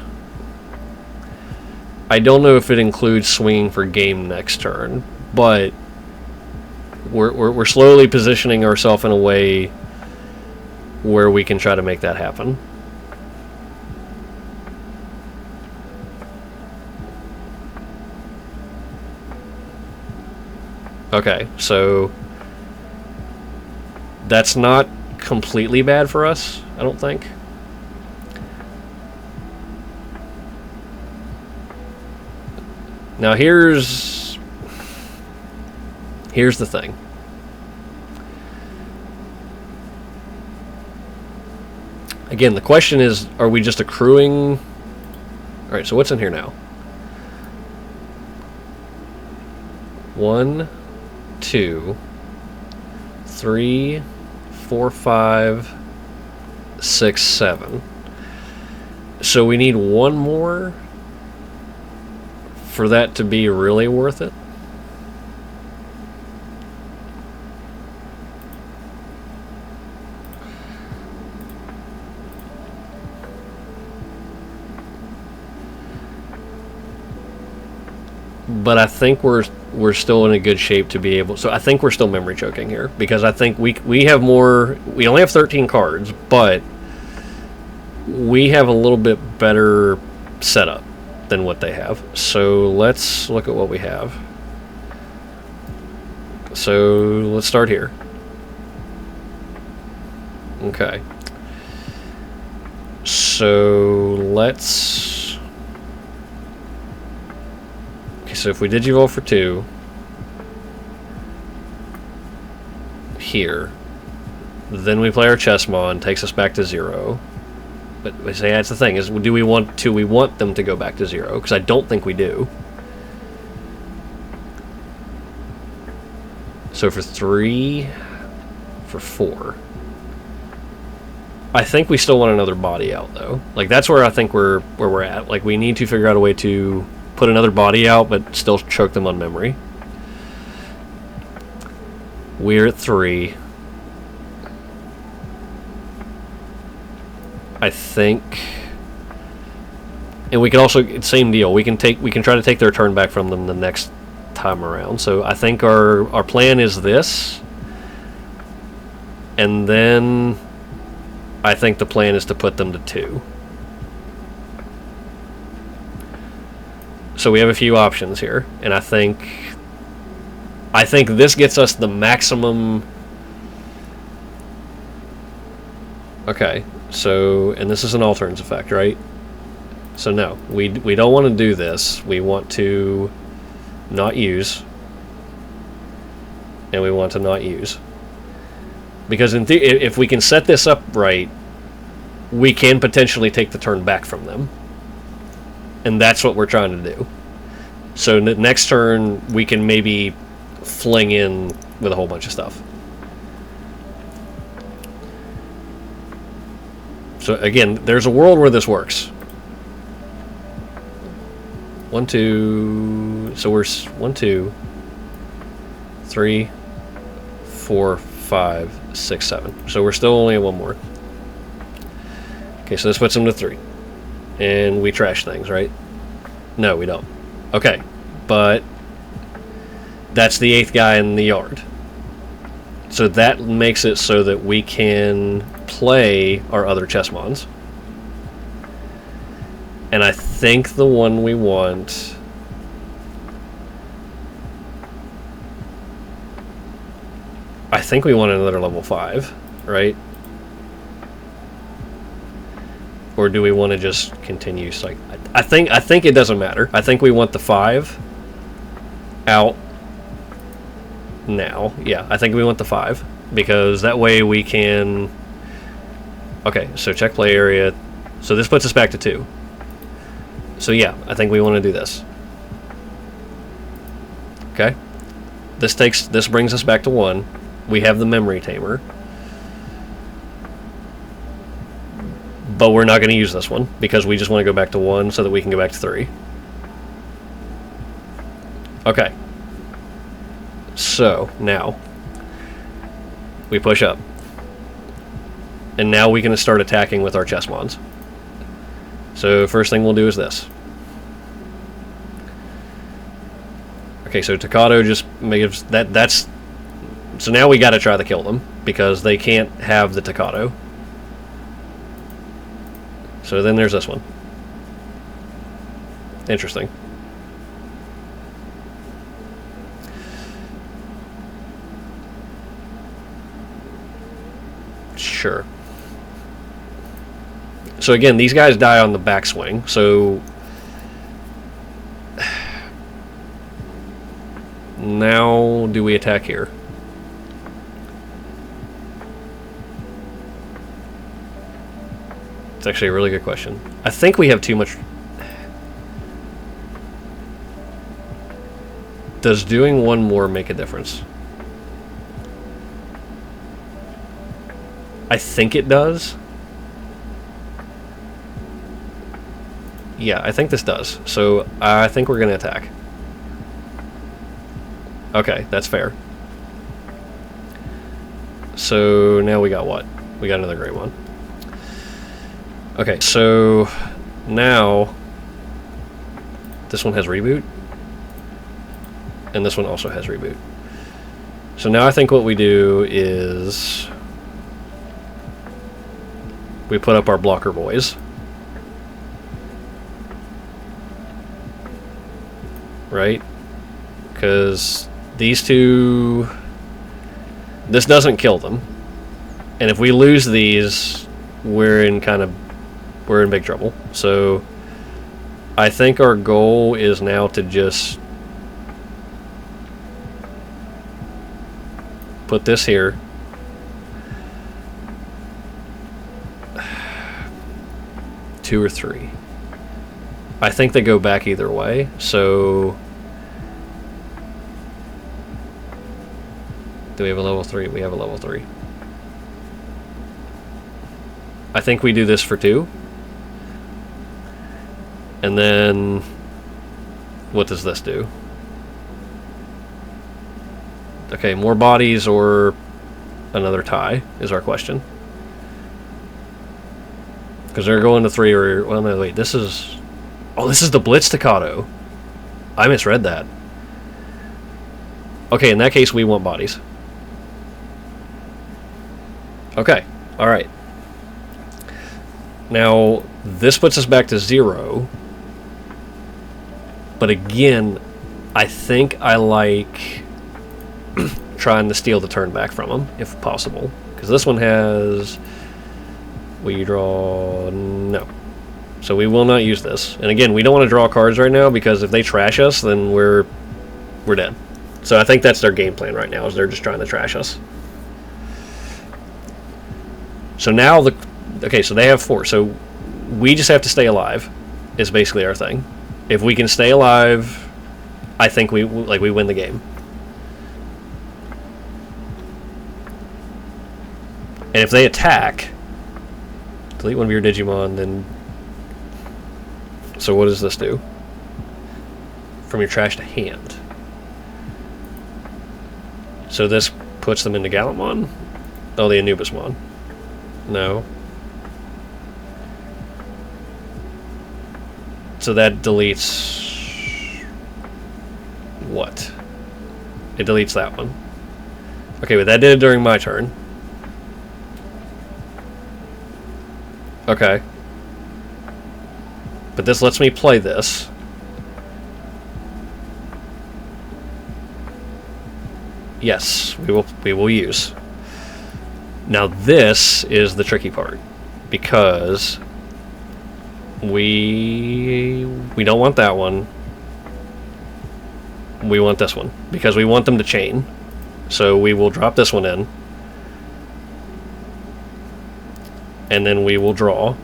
I don't know if it includes swinging for game next turn, but we're slowly positioning ourselves in a way where we can try to make that happen. Okay, so that's not completely bad for us, I don't think. Now here's the thing. Again, the question is, are we just accruing? Alright, so what's in here now? 1, 2, 3, 4, 5, 6, 7. So we need 1 more for that to be really worth it. But I think we're still in a good shape to be able... So I think we're still memory choking here, because I think we have more... We only have 13 cards, but we have a little bit better setup than what they have. So let's look at what we have. So let's start here. Okay. So let's... Okay, so if we digivolve for 2, here. Then we play our chessmon, takes us back to 0. But we say that's the thing, is do we want them to go back to 0? Because I don't think we do. So for 3, for 4. I think we still want another body out, though. Like, that's where I think where we're at. Like, we need to figure out a way to put another body out, but still choke them on memory. We're at 3. I think, and we can also, same deal. We can try to take their turn back from them the next time around. So I think our plan is this, and then I think the plan is to put them to 2. So we have a few options here, and I think this gets us the maximum. Okay, so, and this is an alternates effect, right? So no, we don't want to do this. We want to not use, and we want to not use. Because if we can set this up right, we can potentially take the turn back from them. And that's what we're trying to do. So next turn, we can maybe fling in with a whole bunch of stuff. So again, there's a world where this works. 1, 2. So we're 1, 2, 3, 4, 5, 6, 7. So we're still only at 1 more. Okay, so this puts them to 3. And we trash things, right? No, we don't. Okay, but that's the 8th guy in the yard. So that makes it so that we can play our other chessmons. And I think the one we want... I think we want another level 5, right? Or do we want to just continue? Like, I think it doesn't matter. I think we want the 5 out now. Yeah, I think we want the 5 because that way we can. Okay, so check play area. So this puts us back to 2. So yeah, I think we want to do this. Okay, this brings us back to 1. We have the memory tamer. But we're not going to use this one because we just want to go back to 1 so that we can go back to 3. Okay. So now we push up. And now we can start attacking with our chessmons. So first thing we'll do is this. Okay, so Tocado just makes that's so now we got to try to kill them because they can't have the Tocado. So then there's this one. Interesting. Sure. So again, these guys die on the backswing, so now do we attack here? It's actually a really good question. I think we have too much. Does doing 1 more make a difference? I think it does. Yeah, I think this does. So I think we're going to attack. Okay, that's fair. So now we got what? We got another great one. Okay, so now this one has reboot. And this one also has reboot. So now I think what we do is we put up our blocker boys. Right? Because these two... This doesn't kill them. And if we lose these, we're in big trouble. So I think our goal is now to just put this here 2 or 3? I think they go back either way, so... Do we have a level 3? We have a level 3. I think we do this for 2. And then... What does this do? Okay, more bodies or another tie is our question. Because they're going to 3 or... Well, no, wait, this is... Oh, this is the Blitz Staccato. I misread that. Okay, in that case, we want bodies. Okay, alright. Now, this puts us back to 0. But again, I think I like trying to steal the turn back from them, if possible. Because this one has... We draw... No. So we will not use this. And again, we don't want to draw cards right now, because if they trash us, then we're dead. So I think that's their game plan right now, is they're just trying to trash us. So now the... Okay, so they have 4. So we just have to stay alive, is basically our thing. If we can stay alive, I think we win the game. And if they attack, delete one of your Digimon, then... So what does this do? From your trash to hand. So this puts them into Gallantmon? Oh, the Anubismon. No. So that deletes... What? It deletes that one. Okay, but that did it during my turn. Okay. But this lets me play this. Yes, we will use. Now this is the tricky part, because we don't want that one. We want this one, because we want them to chain. So we will drop this one in. And then we will draw.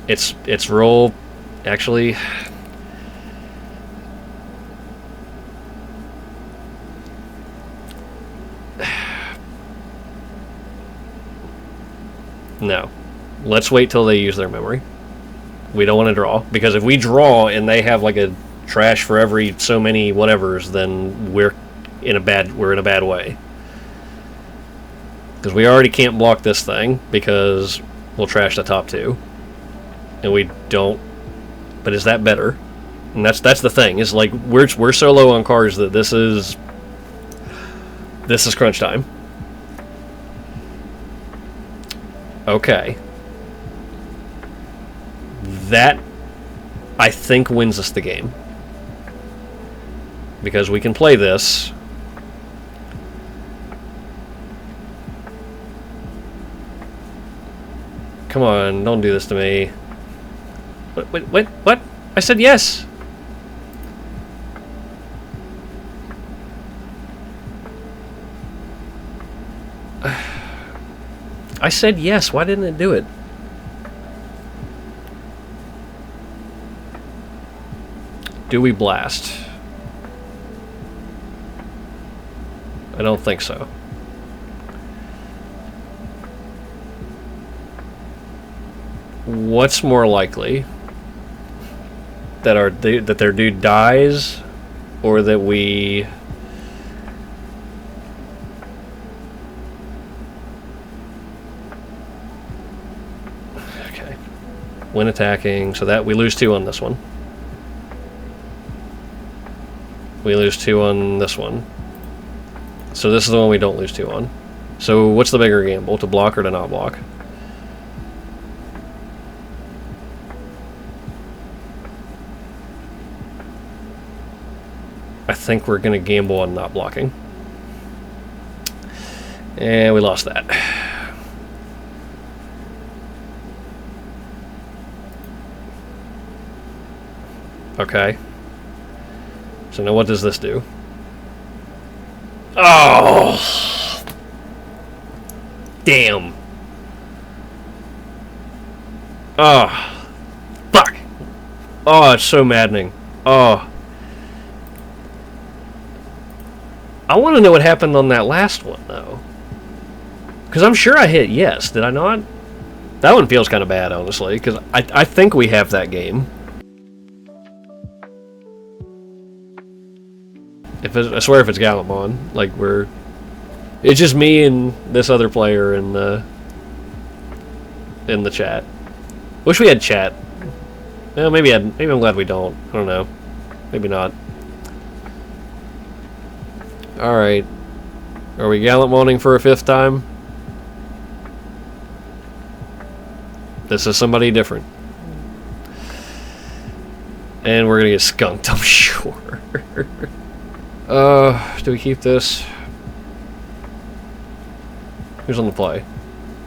It's roll... Actually... No. Let's wait till they use their memory. We don't want to draw, because if we draw and they have like a trash for every so many whatevers, then we're in a bad way. Because we already can't block this thing, because we'll trash the top 2. And we don't... But is that better? And that's the thing, is like we're so low on cards that this is crunch time. Okay. That, I think, wins us the game. Because we can play this. Come on, don't do this to me. What? I said yes! I said yes, why didn't it do it? Do we blast? I don't think so. What's more likely? That their dude dies, or that we... Okay. When attacking, so that we lose 2 on this one. We lose 2 on this one. So this is the one we don't lose 2 on. So what's the bigger gamble, to block or to not block? I think we're going to gamble on not blocking. And we lost that. Okay. So now what does this do? Oh! Damn. Oh. Oh, it's so maddening. Oh. I want to know what happened on that last one, though. Because I'm sure I hit yes. Did I not? That one feels kind of bad, honestly, because I think we have that game. I swear if it's Gallimon, like it's just me and this other player in the chat. Wish we had chat. Well, maybe I'm glad we don't. I don't know. Maybe not. All right. Are we Gallantmoning for a 5th time? This is somebody different. And we're gonna get skunked, I'm sure. Do we keep this? Who's on the play?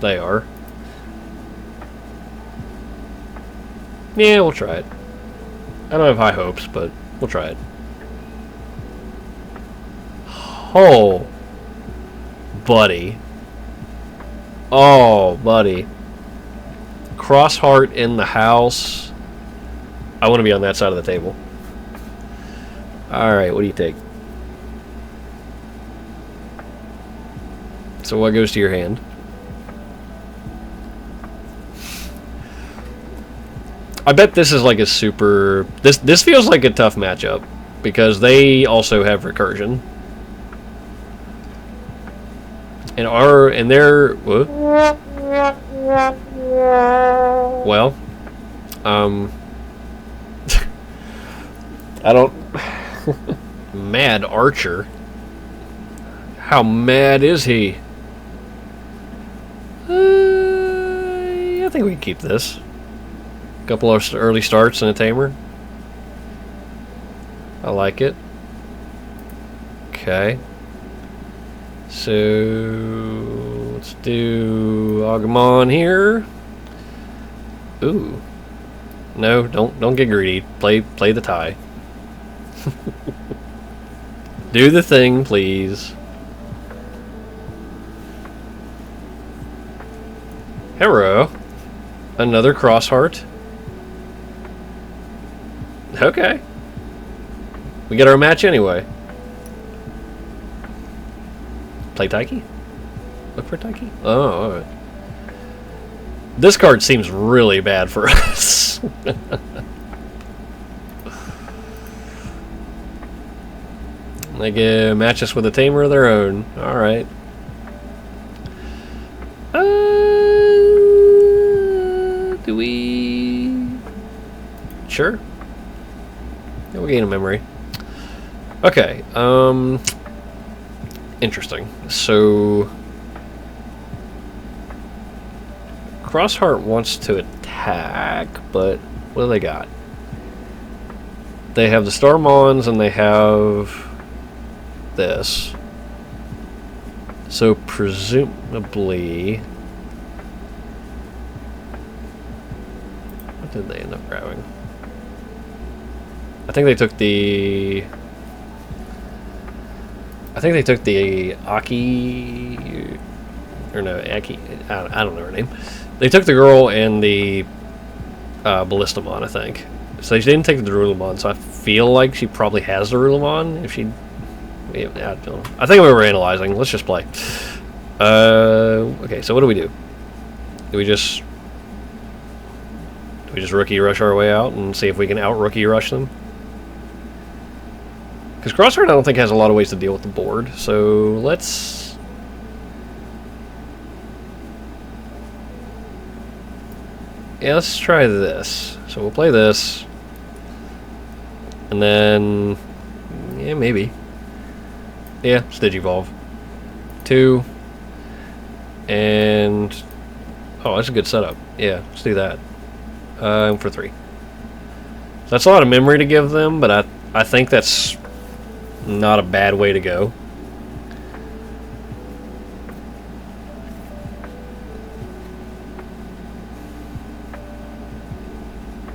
They are. Yeah, we'll try it. I don't have high hopes, but we'll try it. Oh, buddy. Oh, buddy. Cross heart in the house. I want to be on that side of the table. Alright, what do you take? So what goes to your hand? I bet this is like a super... This feels like a tough matchup, because they also have recursion. And their... What? Well... I don't... Mad Archer? How mad is he? I think we can keep this. Couple of early starts and a tamer. I like it. Okay. So let's do Agumon here. Ooh. No, don't get greedy. Play the tie. Do the thing, please. Hero. Another cross heart. Okay. We get our match anyway. Play Taiki? Look for Taiki? Oh, alright. This card seems really bad for us. They get match us with a tamer of their own. Alright. Do we... Sure. Yeah, we'll gain a memory. Okay, interesting. So... Crossheart wants to attack, but what do they got? They have the Starmons and they have this. So presumably... What did they end up grabbing? I think they took the... Aki... Or no, Aki... I don't know her name. They took the girl and the Ballistamon, I think. So they didn't take the Darulamon, so I feel like she probably has the Darulamon. If she... Yeah, I don't know. I think we were analyzing. Let's just play. Okay, so what do we do? Do we just rookie rush our way out and see if we can out-rookie rush them? Because Crossheart I don't think has a lot of ways to deal with the board, so let's... Yeah, let's try this. So we'll play this. And then... Yeah, maybe. Yeah, it's Digivolve. 2. And... Oh, that's a good setup. Yeah, let's do that. For 3. So that's a lot of memory to give them, but I think that's not a bad way to go.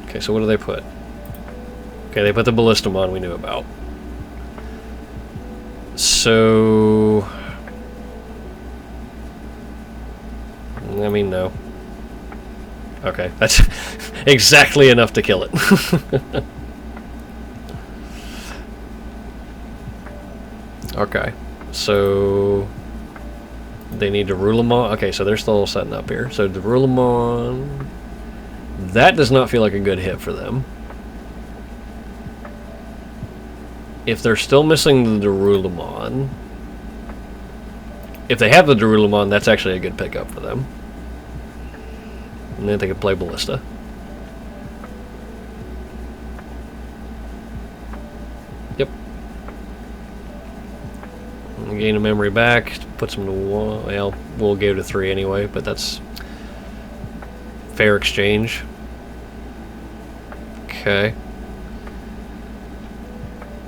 Okay, so what do they put? Okay, they put the Ballistamon we knew about. So... I mean, no. Okay, that's exactly enough to kill it. Okay, so they need to rule them on. Okay, so they're still setting up here. So to rule them on, that does not feel like a good hit for them. If they're still missing the Darulumon, if they have the Darulumon, that's actually a good pickup for them. And then they can play Ballista. Yep. Gain a memory back, puts them to 1. Well, we'll go to 3 anyway, but that's fair exchange. Okay.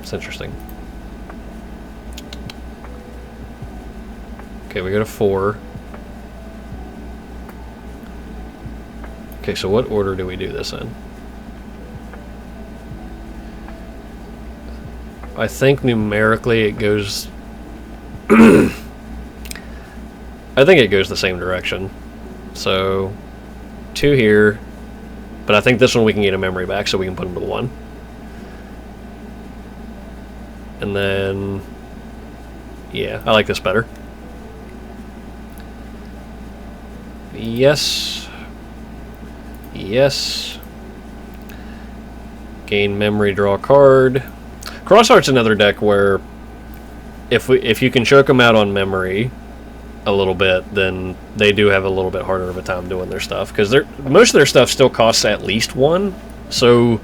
It's interesting. Okay, we go to 4. Okay, so what order do we do this in? I think numerically it goes... I think it goes the same direction. So, 2 here. But I think this one we can get a memory back so we can put them to 1. And then... yeah, I like this better. Yes. Yes. Gain memory, draw a card. Crossheart's another deck where if you can choke them out on memory a little bit, then they do have a little bit harder of a time doing their stuff, because most of their stuff still costs at least 1. So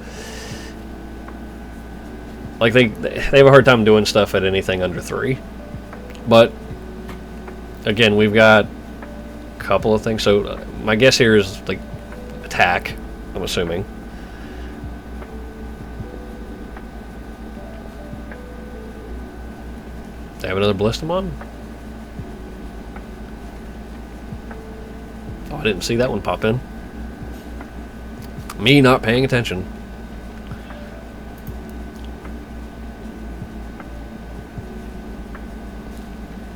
like they have a hard time doing stuff at anything under 3. But again, we've got a couple of things. So my guess here is like attack, I'm assuming. They have another Ballistamon? Oh, I didn't see that one pop in. Me not paying attention.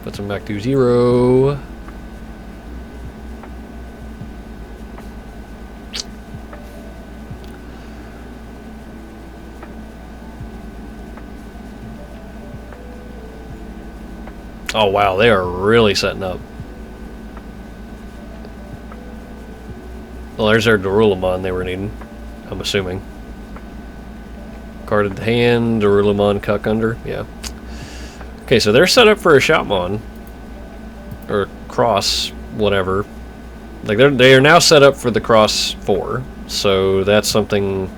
Puts them back to 0. Oh wow, they are really setting up. Well, there's their Darulumon they were needing, I'm assuming. Carded hand, Darulumon cuck under, yeah. Okay, so they're set up for a Shoutmon. Or cross, whatever. Like they are now set up for the cross 4. So that's something.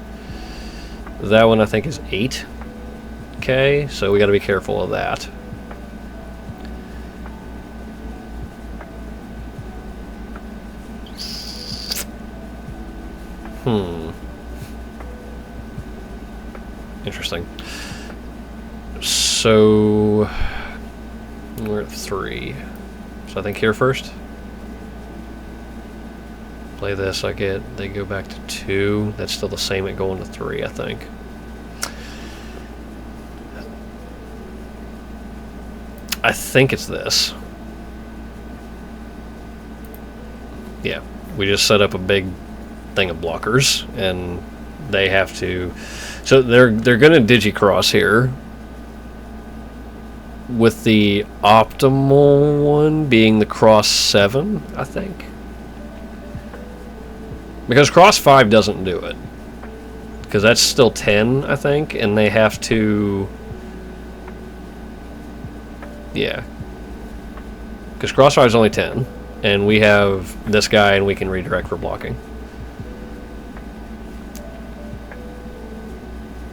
That one I think is 8. Okay, so we gotta be careful of that. Interesting. So we're at 3. So I think here first. Play this, they go back to 2. That's still the same at going to 3, I think. I think it's this. Yeah, we just set up a big thing of blockers, and they have to. So they're gonna digicross here, with the optimal one being the cross 7, I think. Because cross 5 doesn't do it. Because that's still 10, I think, and they have to. Yeah. Because cross 5 is only 10, and we have this guy, and we can redirect for blocking.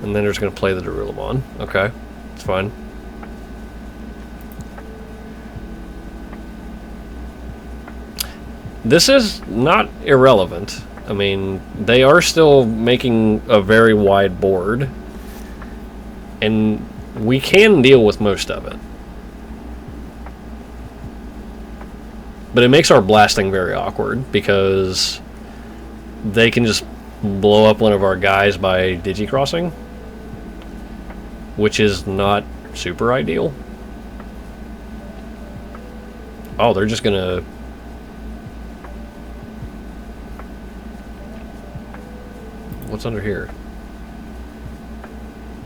And then they're just going to play the Darulumon. Okay, it's fine. This is not irrelevant. I mean, they are still making a very wide board, and we can deal with most of it. But it makes our blasting very awkward, because they can just blow up one of our guys by digicrossing, which is not super ideal. Oh, they're just gonna... What's under here?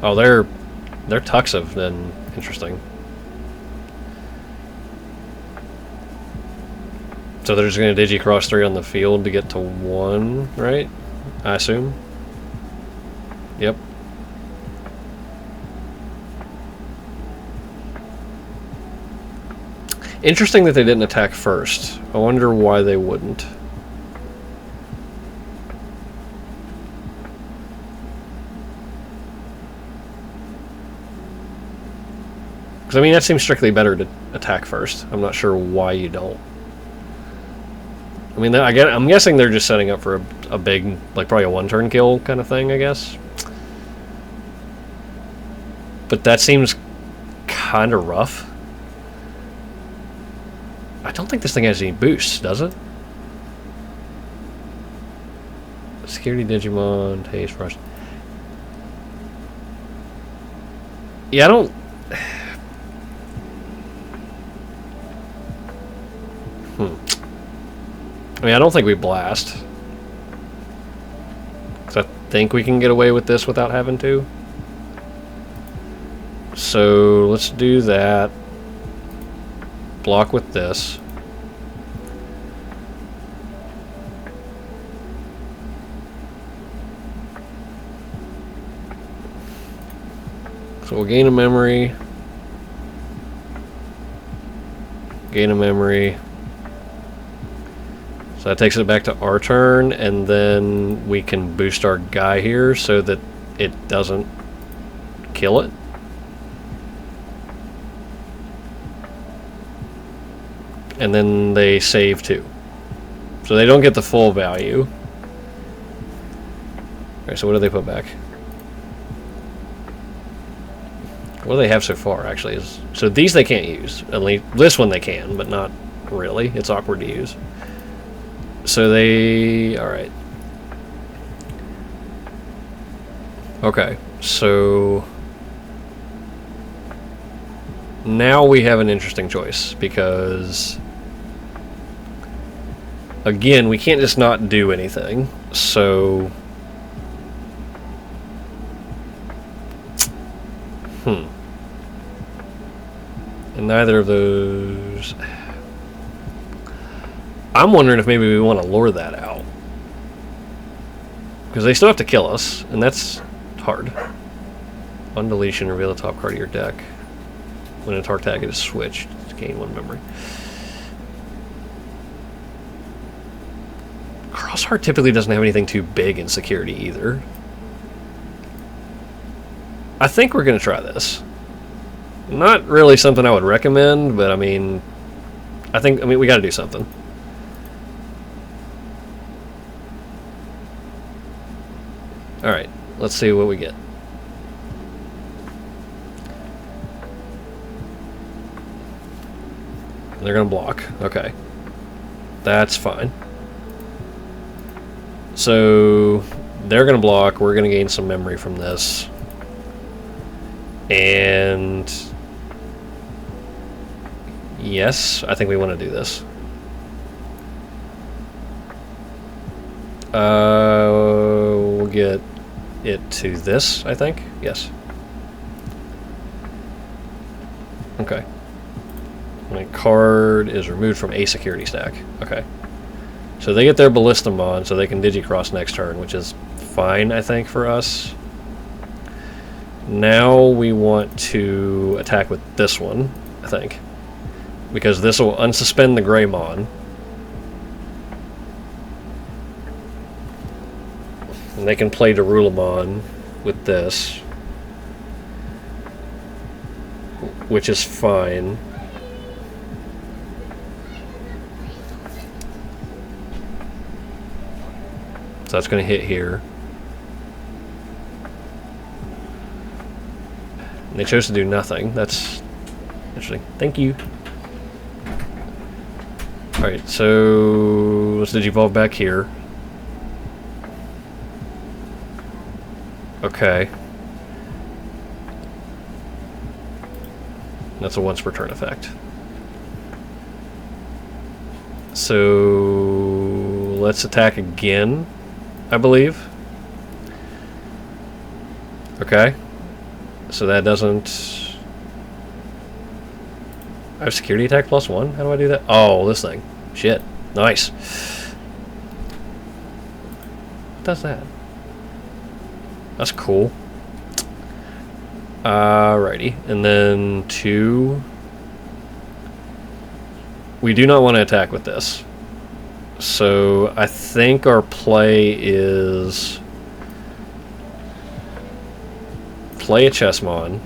Oh, they're tuxive then. Interesting. So they're just going to digi-cross 3 on the field to get to 1, right? I assume. Yep. Interesting that they didn't attack first. I wonder why they wouldn't. Because, I mean, that seems strictly better to attack first. I'm not sure why you don't. I mean, I'm guessing they're just setting up for a big, like, probably a one-turn kill kind of thing, I guess. But that seems kind of rough. I don't think this thing has any boosts, does it? Security Digimon, Haste Rush. Yeah, I don't... I mean, I don't think we blast. Because I think we can get away with this without having to. So, let's do that. Block with this. So we'll gain a memory. Gain a memory. So that takes it back to our turn, and then we can boost our guy here so that it doesn't kill it. And then they save too. So they don't get the full value. Alright, so what do they put back? What do they have so far, actually? So these they can't use. At least this one they can, but not really. It's awkward to use. So they... Alright. Okay, so... Now we have an interesting choice, because... Again, we can't just not do anything, so... And neither of those... I'm wondering if maybe we want to lure that out. Because they still have to kill us, and that's hard. On deletion, reveal the top card of your deck. When a target tag is switched, to gain 1 memory. Crossheart typically doesn't have anything too big in security either. I think we're going to try this. Not really something I would recommend, but I mean, we got to do something. Alright, let's see what we get. They're going to block. Okay. That's fine. So, they're going to block. We're going to gain some memory from this. And... Yes, I think we want to do this. We'll get it to this, I think. Yes. Okay. My card is removed from a security stack. Okay. So they get their Ballistamon, so they can Digicross next turn, which is fine, I think, for us. Now we want to attack with this one, I think. Because this will unsuspend the Greymon. And they can play Darulamon with this. Which is fine. So that's going to hit here. And they chose to do nothing. That's interesting. Thank you. Alright, so let's Digivolve back here. Okay. That's a once per turn effect. So let's attack again, I believe. Okay. So that doesn't... I have security attack +1? How do I do that? Oh, this thing. Shit. Nice. What does that? That's cool. Alrighty. And then 2... We do not want to attack with this. So I think our play is... Play a Chessmon.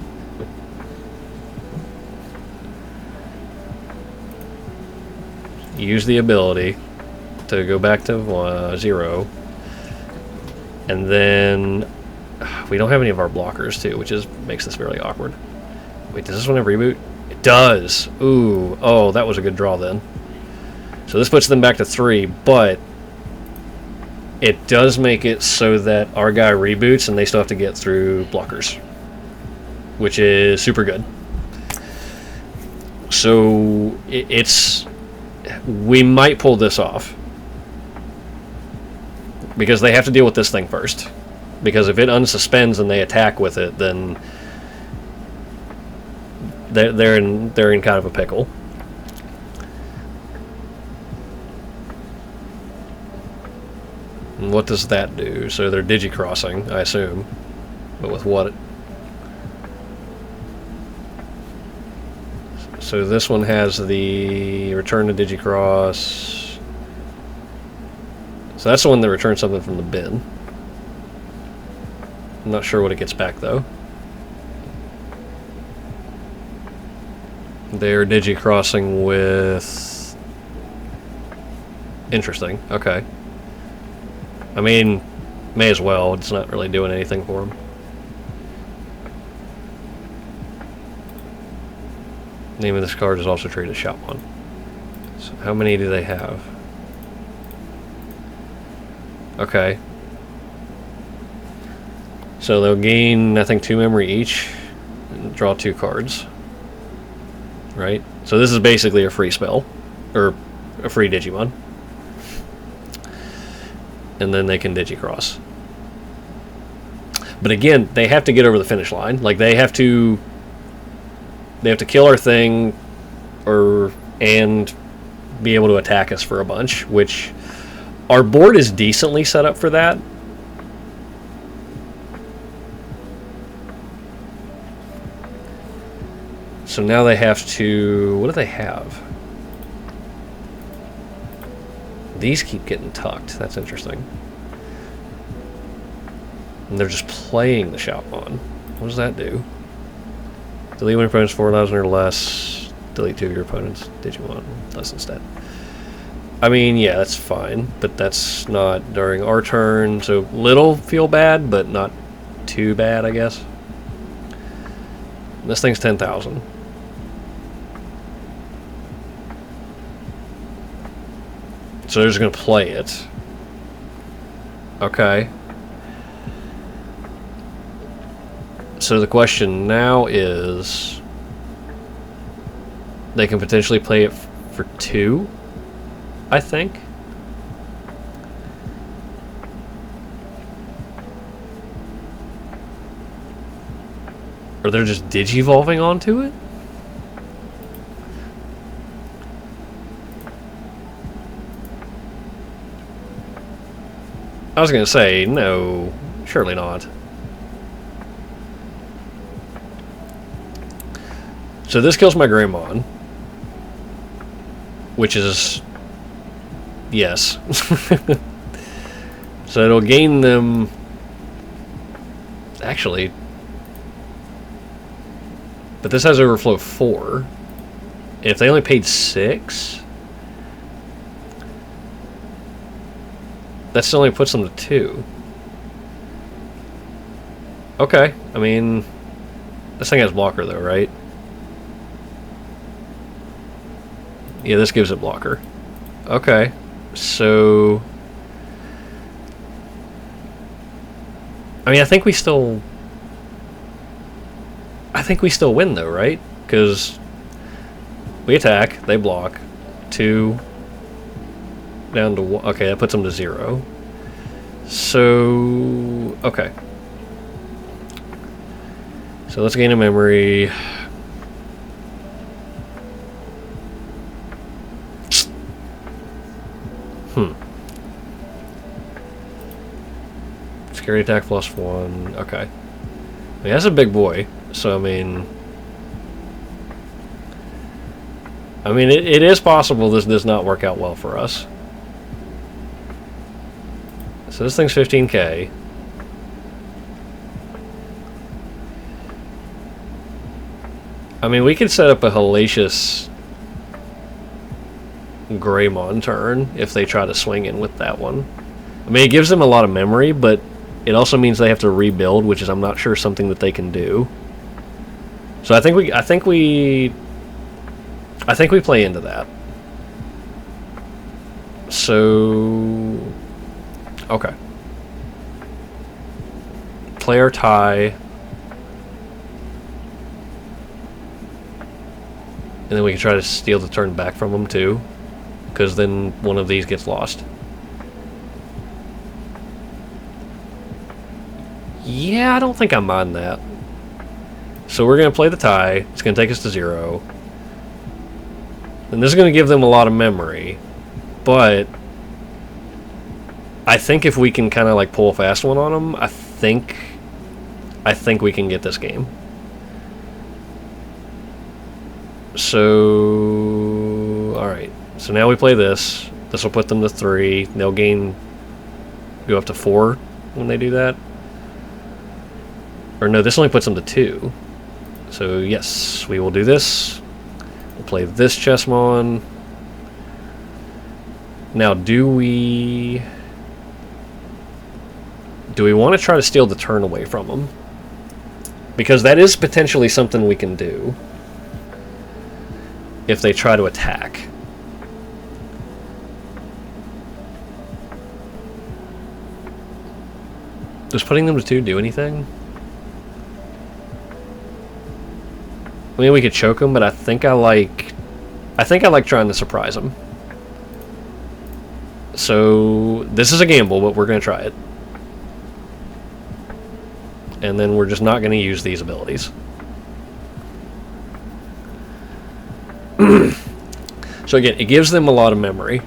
Use the ability to go back to 0. And then we don't have any of our blockers too, which makes this very awkward. Wait, does this one have reboot? It does. Ooh, oh, that was a good draw then. So this puts them back to 3, but it does make it so that our guy reboots and they still have to get through blockers, which is super good. So we might pull this off because they have to deal with this thing first. Because if it unsuspends and they attack with it, then they're in kind of a pickle. And what does that do? So they're digi-crossing, I assume, but with what? So this one has the return to digi-cross. So that's the one that returns something from the bin. I'm not sure what it gets back though. They're digi-crossing with... Interesting, okay. I mean, may as well, it's not really doing anything for them. Name of this card is also treated as Shopmon. So how many do they have? Okay. So they'll gain, I think, 2 memory each, and draw 2 cards. Right? So this is basically a free spell, or a free Digimon. And then they can Digi-cross. But again, they have to get over the finish line. Like, they have to kill our thing, and be able to attack us for a bunch, which our board is decently set up for that. So now they have to... What do they have? These keep getting tucked. That's interesting. And they're just playing the Shopmon. What does that do? Delete when your opponent's 4,000 or less. Delete 2 of your opponent's Digimon less instead. I mean, yeah, that's fine. But that's not during our turn. So little feel bad, but not too bad, I guess. This thing's 10,000. So they're just going to play it. Okay. So the question now is... They can potentially play it for 2, I think. Or they're just digi-evolving onto it? I was going to say, no, surely not. So this kills my Greymon, which is... yes. So it'll gain them... Actually... But this has overflow 4. If they only paid 6... That still only puts them to 2. Okay, I mean... This thing has blocker though, right? Yeah, this gives it blocker. Okay, so... I mean, I think we still win though, right? Because we attack, they block. 2... down to 1. Okay, that puts them to 0. So, okay. So let's gain a memory. Scary attack +1. Okay. I mean, that's a big boy. So, I mean, it is possible this does not work out well for us. So this thing's 15k. I mean, we could set up a hellacious Greymon turn if they try to swing in with that one. I mean, it gives them a lot of memory, but it also means they have to rebuild, which is, I'm not sure, something that they can do. So I think we play into that. So, okay. Play our tie. And then we can try to steal the turn back from them too, because then one of these gets lost. Yeah, I don't think I mind that. So we're going to play the tie. It's going to take us to 0. And this is going to give them a lot of memory. But I think if we can kind of like pull a fast one on them, I think we can get this game. So, alright. So now we play this. This will put them to 3. They'll go up to 4 when they do that. Or no, this only puts them to 2. So yes, we will do this. We'll play this Chessmon. Now, do we want to try to steal the turn away from them? Because that is potentially something we can do if they try to attack. Does putting them to 2 do anything? I mean, we could choke them, but I think I like trying to surprise them. So this is a gamble, but we're going to try it. And then we're just not going to use these abilities. So again, it gives them a lot of memory.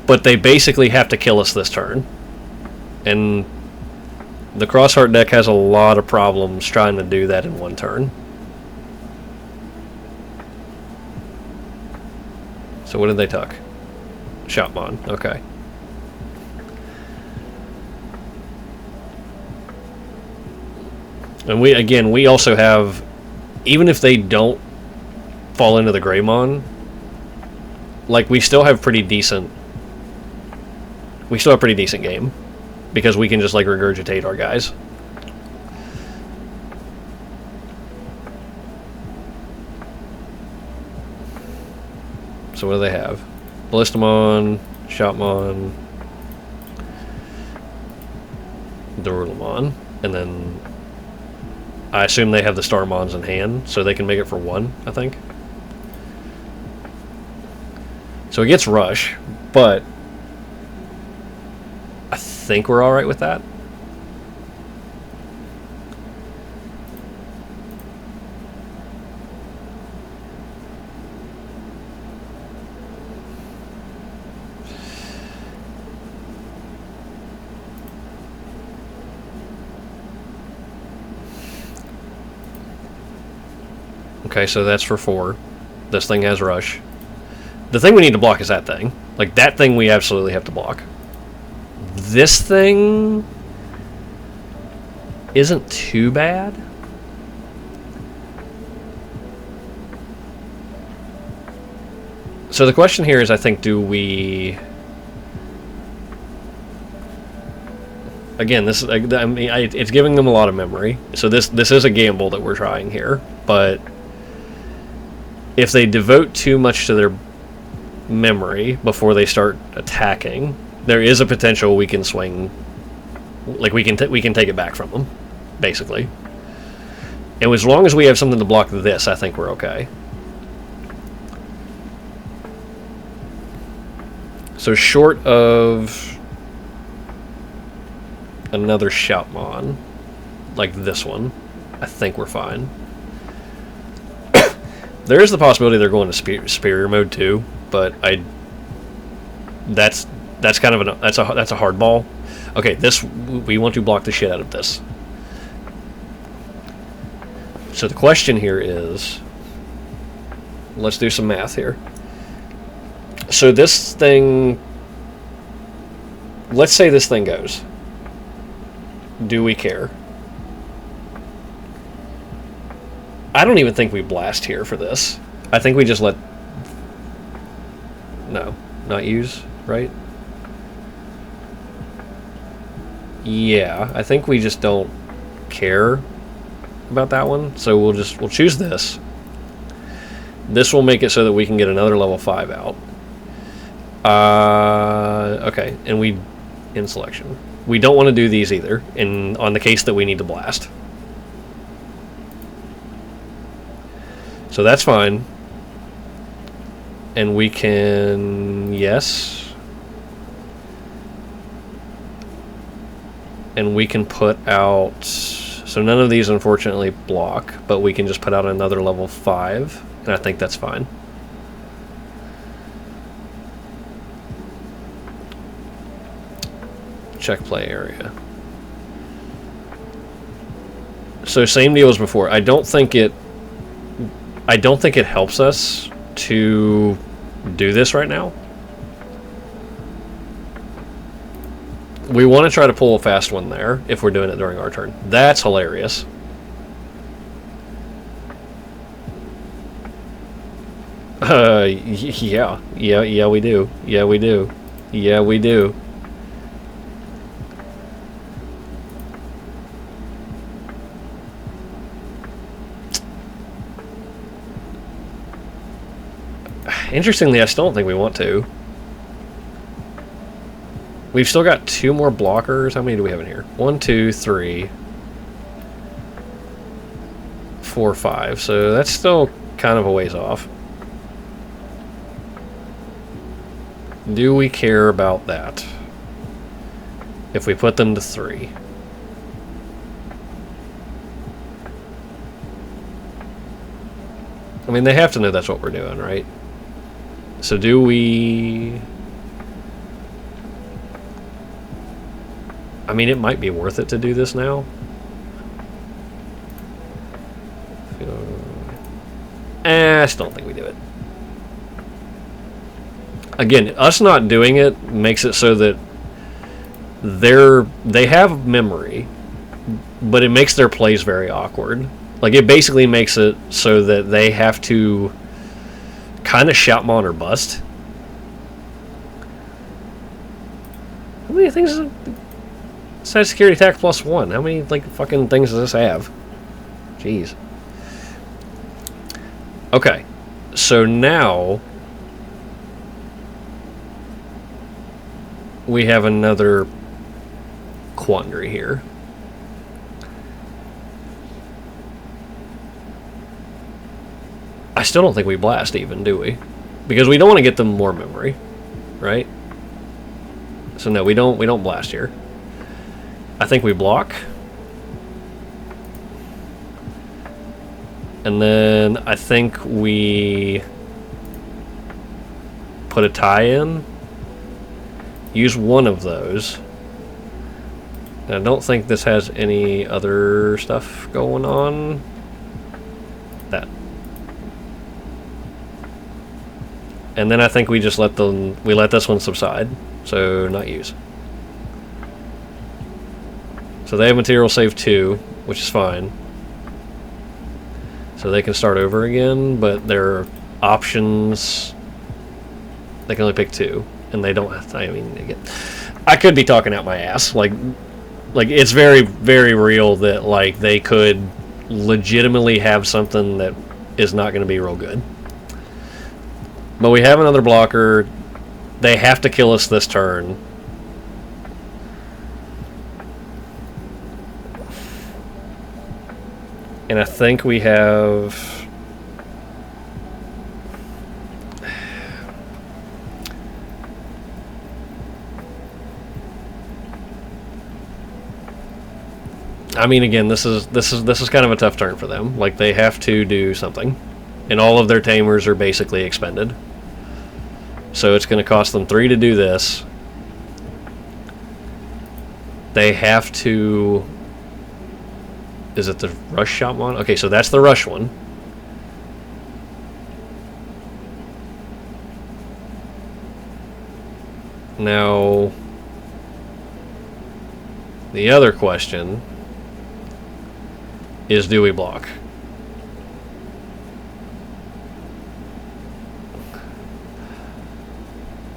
But they basically have to kill us this turn. And the Crossheart deck has a lot of problems trying to do that in one turn. So what did they tuck? Shopmon, okay. And we also have, even if they don't fall into the Greymon, like we still have pretty decent game. Because we can just like regurgitate our guys. So what do they have? Ballistamon, Shopmon, Dorulamon, and then I assume they have the Starmons in hand, so they can make it for 1, I think. So it gets Rush, but I think we're alright with that. Okay, so that's for 4. This thing has Rush. The thing we need to block is that thing. Like, that thing we absolutely have to block. This thing isn't too bad. So the question here is, I think, do we... Again, this is, I mean, it's giving them a lot of memory. So this is a gamble that we're trying here. But if they devote too much to their memory before they start attacking, there is a potential we can swing, like we can take it back from them, basically. And as long as we have something to block this, I think we're okay. So short of another Shoutmon, like this one, I think we're fine. There is the possibility they're going to superior mode too, but that's kind of that's a hard ball. Okay, we want to block the shit out of this. So the question here is, let's do some math here. So this thing, let's say this thing goes. Do we care? I don't even think we blast here for this. I think we just let... No, not use, right? Yeah, I think we just don't care about that one. So we'll choose this. This will make it so that we can get another level 5 out. Okay, and in selection. We don't want to do these either, on the case that we need to blast. So that's fine. And we can... Yes. And we can put out... So none of these, unfortunately, block, but we can just put out another level 5, and I think that's fine. Check play area. So same deal as before. I don't think it helps us to do this right now. We want to try to pull a fast one there if we're doing it during our turn. That's hilarious. Yeah, we do. Yeah, we do. Yeah, we do. Interestingly, I still don't think we want to. We've still got 2 more blockers. How many do we have in here? 1, 2, 3, 4, 5. So that's still kind of a ways off. Do we care about that? If we put them to 3. I mean, they have to know that's what we're doing, right? So do we... I mean, it might be worth it to do this now. I still don't think we do it. Again, us not doing it makes it so that they have memory, but it makes their plays very awkward. Like, it basically makes it so that they have to kind of shoutmon or bust. How many things is side security attack +1? How many, like, fucking things does this have? Jeez. Okay. So now we have another quandary here. I still don't think we blast even, do we? Because we don't want to get them more memory, right? So no, we don't blast here. I think we block. And then I think we put a tie in. Use one of those. And I don't think this has any other stuff going on. That. And then I think we just let this one subside. So not use. So they have material save 2, which is fine. So they can start over again, but their options, they can only pick 2, and they don't have to, I mean, again, I could be talking out my ass. Like it's very, very real that, like, they could legitimately have something that is not going to be real good. But we have another blocker. They have to kill us this turn. And I think we have... I mean, again, this is kind of a tough turn for them. Like, they have to do something, and all of their tamers are basically expended. So it's going to cost them 3 to do this. They have to... Is it the rush shot one? Okay, so that's the rush one. Now, the other question is, do we block?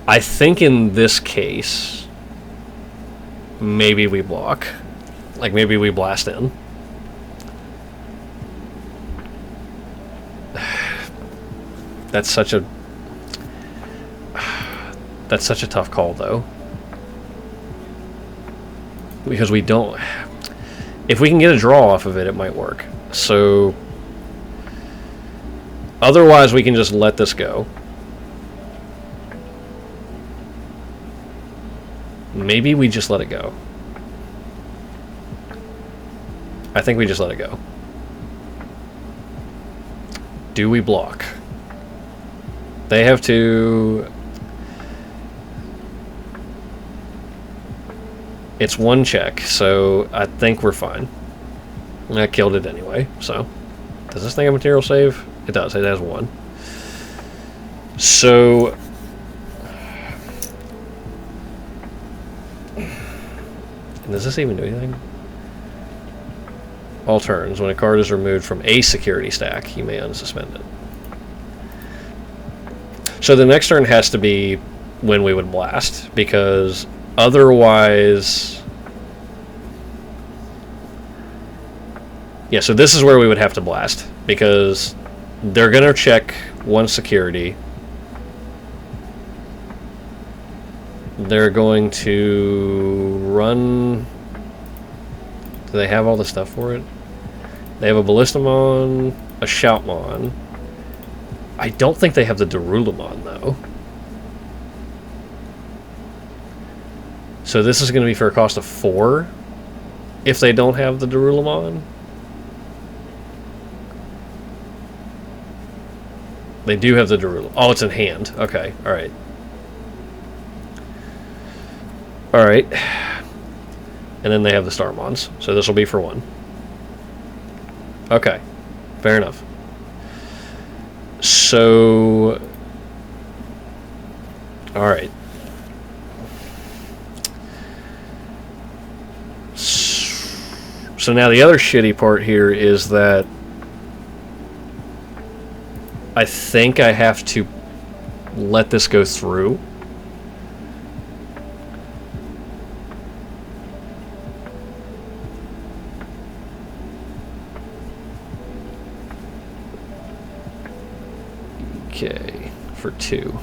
I think in this case, maybe we block. Like, maybe we blast in. That's such a tough call, though. Because we don't... If we can get a draw off of it, it might work. So... Otherwise, we can just let this go. Maybe we just let it go. I think we just let it go. Do we block? They have to... It's 1 check, so I think we're fine. I killed it anyway, so... Does this thing have material save? It does, it has 1. So... Does this even do anything? All turns. When a card is removed from a security stack, you may unsuspend it. So the next turn has to be when we would blast, because otherwise... Yeah, so this is where we would have to blast, because they're going to check 1 security. They're going to run... Do they have all the stuff for it? They have a Ballistamon, a Shoutmon. I don't think they have the Darulamon, though. So this is going to be for a cost of 4 if they don't have the Darulamon. They do have the Darulamon. Oh, it's in hand. Okay, alright. Alright. And then they have the Starmons. So this will be for 1. Okay. Fair enough. So... Alright. So now the other shitty part here is that I think I have to let this go through. Okay, for 2.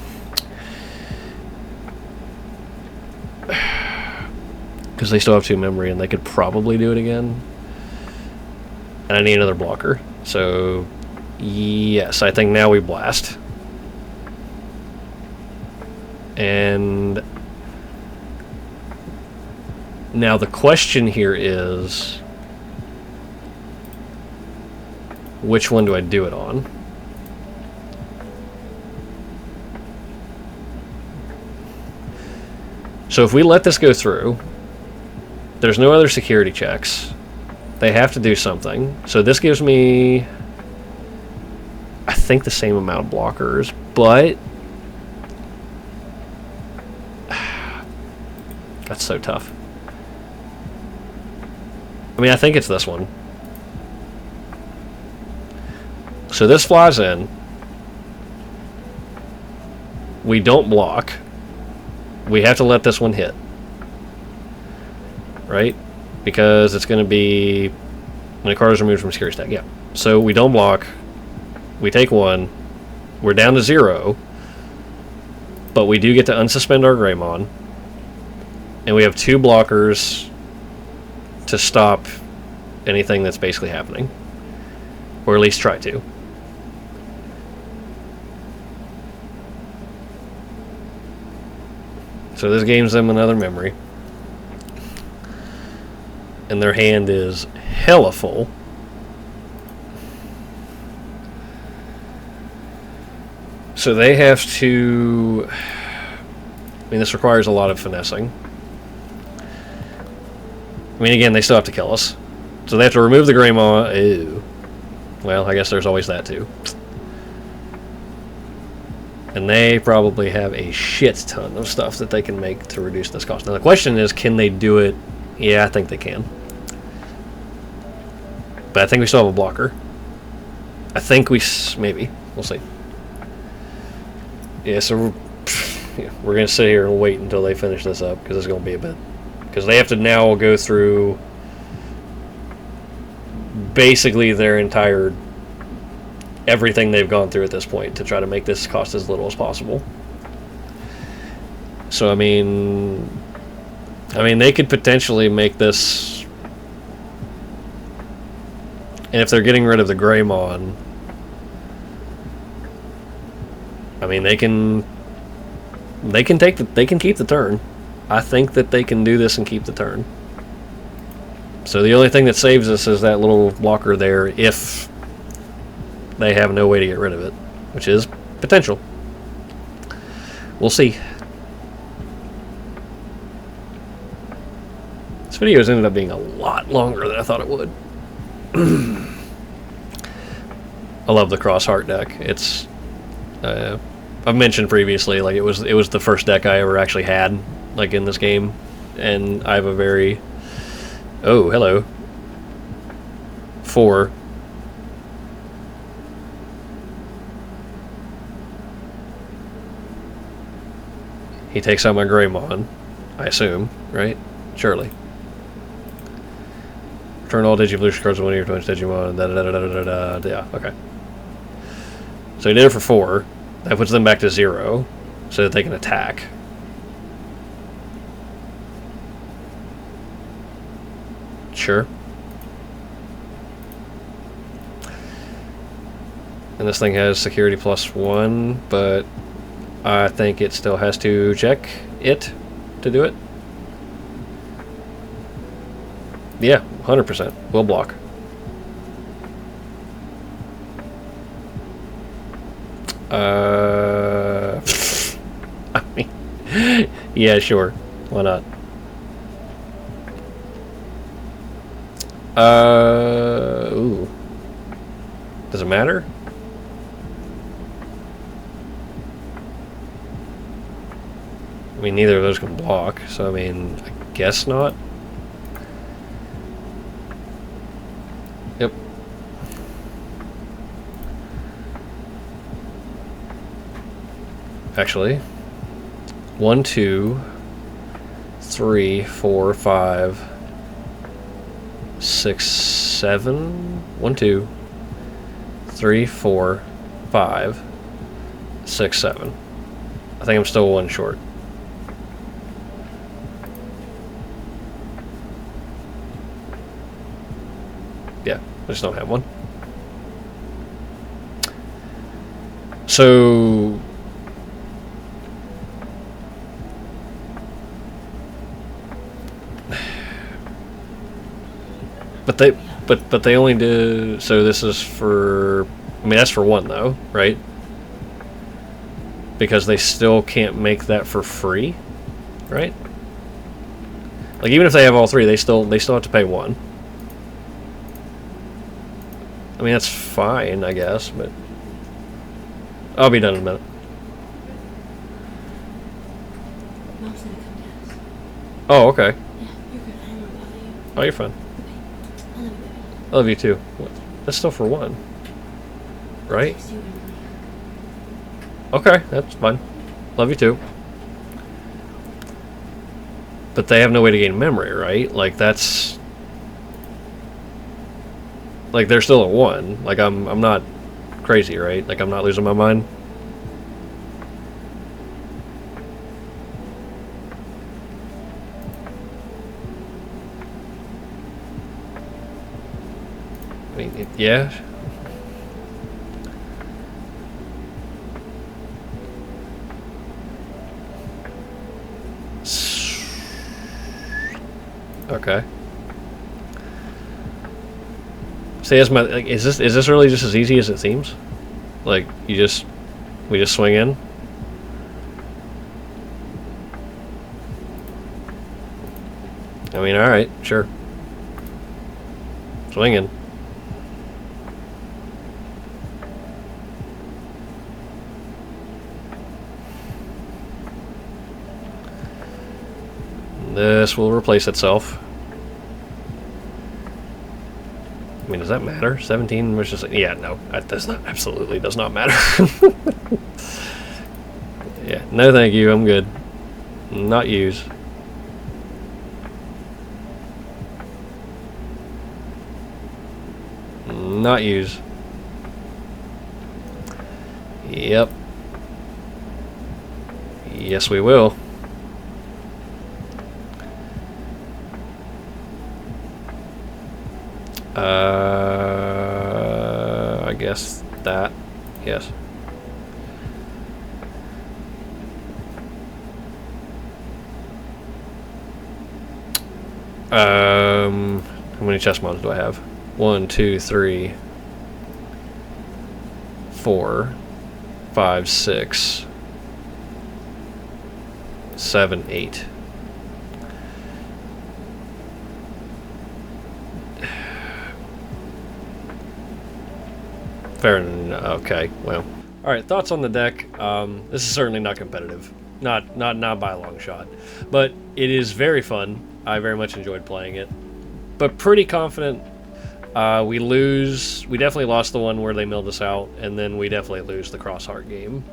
Because they still have 2 memory and they could probably do it again. And I need another blocker. So, yes, I think now we blast. And now the question here is, which one do I do it on? So if we let this go through, there's no other security checks. They have to do something. So this gives me, I think, the same amount of blockers, but that's so tough. I mean, I think it's this one. So this flies in. We don't block. We have to let this one hit. Right? Because it's going to be when a card is removed from security stack. Yeah. So we don't block. We take 1. We're down to 0. But we do get to unsuspend our Greymon. And we have 2 blockers to stop anything that's basically happening. Or at least try to. So this games them another memory. and their hand is hella full. So they have to... I mean, this requires a lot of finessing. I mean, again, they still have to kill us. So they have to remove the Greymon. Ew. Well, I guess there's always that, too. And they probably have a shit ton of stuff that they can make to reduce this cost. Now, the question is, can they do it? Yeah, I think they can. But I think we still have a blocker. I think we... maybe. We'll see. Yeah, so we're going to sit here and wait until they finish this up, because it's going to be a bit. Because they have to now go through basically their entire... everything they've gone through at this point to try to make this cost as little as possible. So, I mean, they could potentially make this... And if they're getting rid of the Greymon... I mean, they can keep the turn. I think that they can do this and keep the turn. So the only thing that saves us is that little blocker there if they have no way to get rid of it, which is potential. We'll see. This video has ended up being a lot longer than I thought it would. I love the cross heart deck. It's I've mentioned previously, like it was the first deck I ever actually had, like in this game, and I have a very... Oh, hello. 4. He takes out my Greymon, I assume, right? Surely. Return all Digivolution cards when you're 20 Digimon. Da, da, da, da, da, da. Yeah, okay. So he did it for 4. That puts them back to 0, so that they can attack. Sure. And this thing has security +1, but I think it still has to check it to do it. Yeah, 100%. We'll block. I mean, yeah, sure. Why not? Ooh. Does it matter? I mean, neither of those can block, so I mean, I guess not. Yep. Actually, 1, 2, 3, 4, 5, 6, 7. 1, 2, 3, 4, 5, 6, 7. I think I'm still 1 short. Yeah, I just don't have one. So but they only do, so this is for, I mean, that's for 1 though, right? Because they still can't make that for free, right? Like, even if they have all 3, they still have to pay 1. I mean, that's fine, I guess, but I'll be done in a minute. Mom's gonna come get us. Oh, okay. Yeah, you're good. I don't know about you. Oh, you're fine. Okay. I love you, baby. I love you too. What? That's still for 1, right? Text you and Okay, that's fine. Love you too. But they have no way to gain memory, right? Like, that's... Like, they're still at 1. Like, I'm not crazy, right? Like, I'm not losing my mind. I mean, yeah. Okay. See, as my like, is this really just as easy as it seems? Like we just swing in. I mean, all right, sure. Swing in. This will replace itself. I mean, does that matter? 17 was just... Yeah, no. That does not... Absolutely does not matter. Yeah, no thank you. I'm good. Not use. Not use. Yep. Yes, we will. I guess that, yes. How many chess mods do I have? 1, 2, 3, 4, 5, 6, 7, 8. Fair enough. Okay, well. Alright, thoughts on the deck. This is certainly not competitive. Not by a long shot. But it is very fun. I very much enjoyed playing it. But pretty confident we lose. We definitely lost the one where they milled us out, and then we definitely lose the cross-heart game,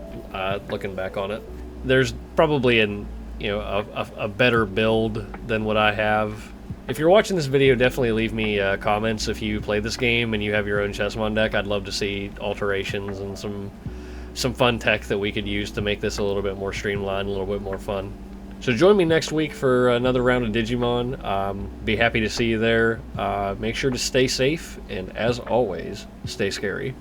looking back on it. There's probably a better build than what I have. If you're watching this video, definitely leave me comments if you play this game and you have your own Chessmon deck. I'd love to see alterations and some fun tech that we could use to make this a little bit more streamlined, a little bit more fun. So join me next week for another round of Digimon. Be happy to see you there. Make sure to stay safe, and as always, stay scary.